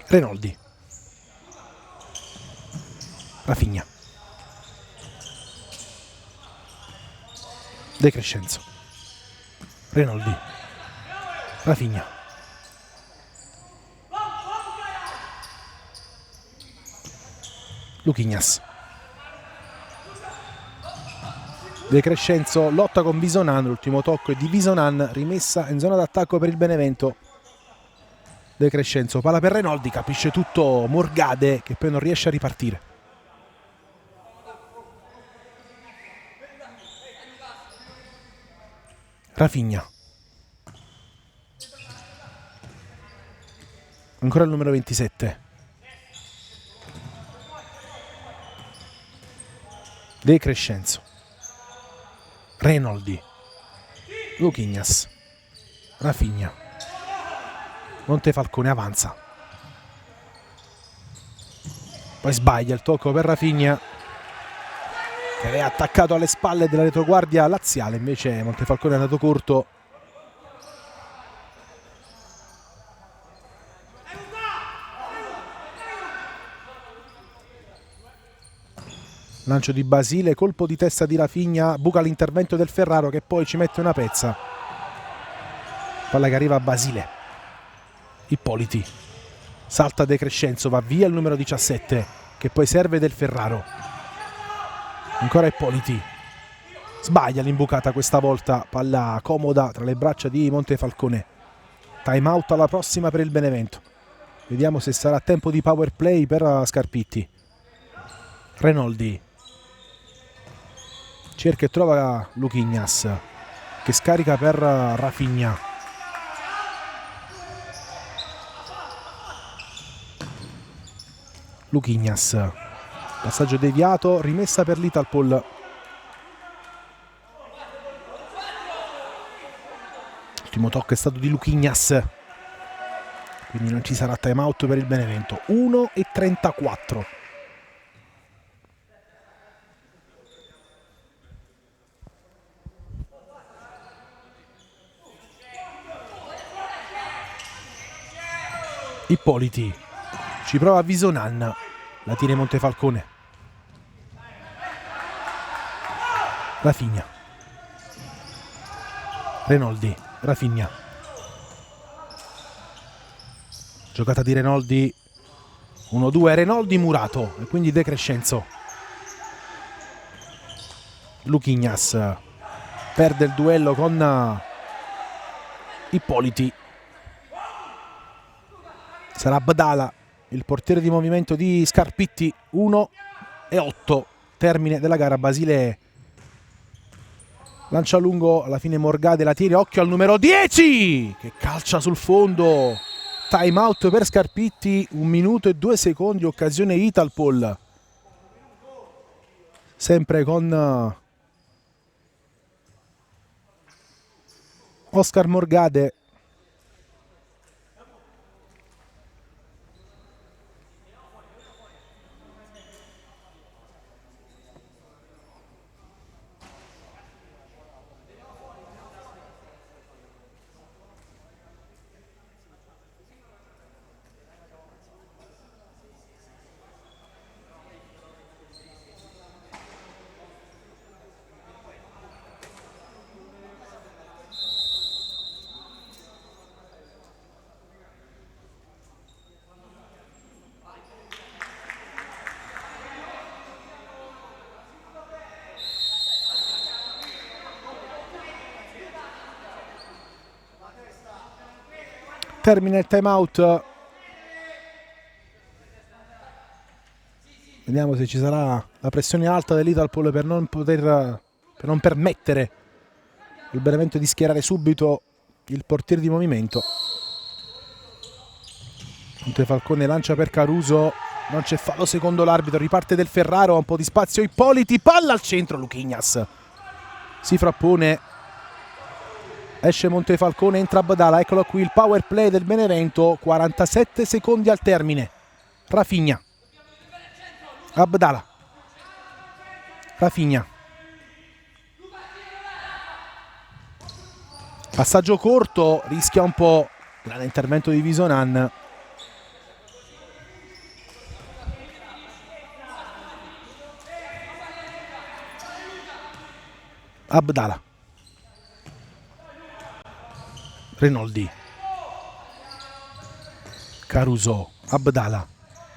Renoldi. Rafinha. De Crescenzo. Renoldi. Rafinha. Luquinhas. De Crescenzo lotta con Visonan, l'ultimo tocco è di Visonan, rimessa in zona d'attacco per il Benevento. De Crescenzo, palla per Renoldi, capisce tutto Morgade che poi non riesce a ripartire. Rafinha. Ancora il numero 27. De Crescenzo. Renoldi. Luquinhas. Rafinha. Montefalcone avanza. Poi sbaglia il tocco per Rafinha, che è attaccato alle spalle della retroguardia laziale, invece Montefalcone è andato corto. Lancio di Basile, colpo di testa di Rafinha, buca l'intervento del Ferraro che poi ci mette una pezza. Palla che arriva a Basile. Ippoliti. Salta De Crescenzo, va via il numero 17 che poi serve del Ferraro. Ancora Ippoliti. Sbaglia l'imbucata questa volta, palla comoda tra le braccia di Montefalcone. Time out alla prossima per il Benevento. Vediamo se sarà tempo di power play per Scarpitti. Renoldi. Cerca e trova Luquinhas che scarica per Rafinha. Luquinhas. Passaggio deviato, rimessa per l'Italpol. L'ultimo tocco è stato di Luquinhas. Quindi non ci sarà time out per il Benevento. 1:34. Ippoliti. Ci prova Visonan. La tiene Montefalcone. Rafinha. Renoldi. Rafinha. Giocata di Renoldi. 1-2. Renoldi murato. E quindi De Crescenzo. Luquinhas. Perde il duello con Ippoliti. Sarà Abdala il portiere di movimento di Scarpitti. 1:08, termine della gara. Basile lancia lungo, alla fine Morgade la tira, occhio al numero 10 che calcia sul fondo. Time out per Scarpitti, 1 minuto e 2 secondi, occasione Italpol. Sempre con Oscar Morgade. Termina il time out. Vediamo se ci sarà la pressione alta dell'Italpol per non permettere il Benevento di schierare subito il portiere di movimento. Montefalcone lancia per Caruso, non c'è fallo secondo l'arbitro, riparte Del Ferraro, un po' di spazio Ippoliti, palla al centro, Luchignas si frappone. Esce Montefalcone, entra Abdala, eccolo qui il power play del Benevento, 47 secondi al termine. Rafinha, Abdala, Rafinha, passaggio corto, rischia un po' l'intervento di Visonan. Abdala, Renoldi, Caruso, Abdala,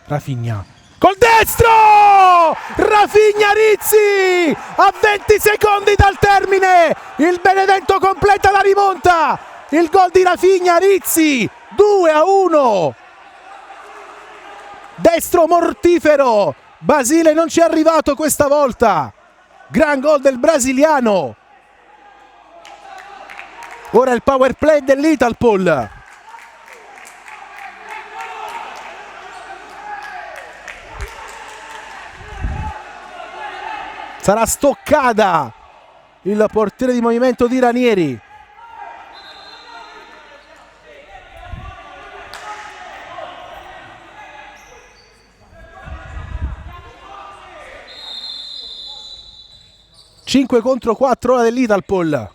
Rafinha, col destro! Rafinha Rizzi! A 20 secondi dal termine! Il Benevento completa la rimonta! Il gol di Rafinha Rizzi! 2-1! Destro mortifero! Basile non ci è arrivato questa volta! Gran gol del brasiliano! Ora il power play dell'Italpol. Sarà Stoccada il portiere di movimento di Ranieri. Cinque contro 4 ora dell'Italpol.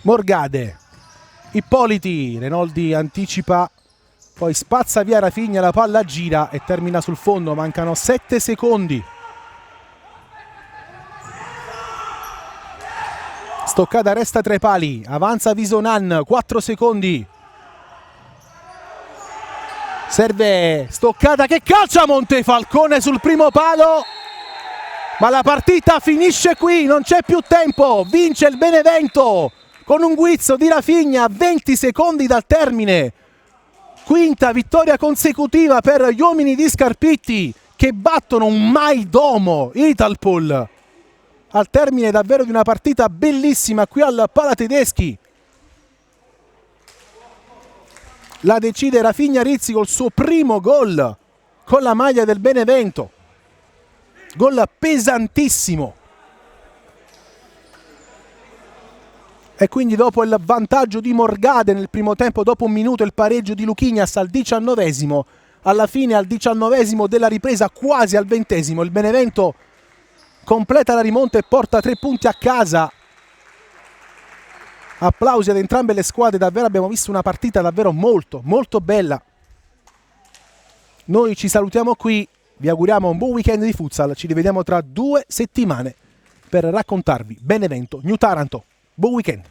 Morgade, Ippoliti, Renoldi anticipa, poi spazza via Rafinha, la palla gira e termina sul fondo, mancano 7 secondi. Stoccada resta tra i pali, avanza Visonan, 4 secondi. Serve Stoccada che calcia, Montefalcone sul primo palo, ma la partita finisce qui, non c'è più tempo, vince il Benevento con un guizzo di Rafinha a 20 secondi dal termine. Quinta vittoria consecutiva per gli uomini di Scarpitti che battono un Maidomo Italpol al termine davvero di una partita bellissima qui al Palatedeschi. La decide Rafinha Rizzi col suo primo gol con la maglia del Benevento. Gol pesantissimo. E quindi dopo il vantaggio di Morgade nel primo tempo, dopo un minuto il pareggio di Luchignas al 19esimo, alla fine al 19esimo della ripresa, quasi al 20esimo, il Benevento completa la rimonta e porta 3 punti a casa. Applausi ad entrambe le squadre, davvero abbiamo visto una partita davvero molto molto bella. Noi ci salutiamo qui, vi auguriamo un buon weekend di futsal, ci rivediamo tra 2 settimane per raccontarvi Benevento New Taranto. Buon weekend!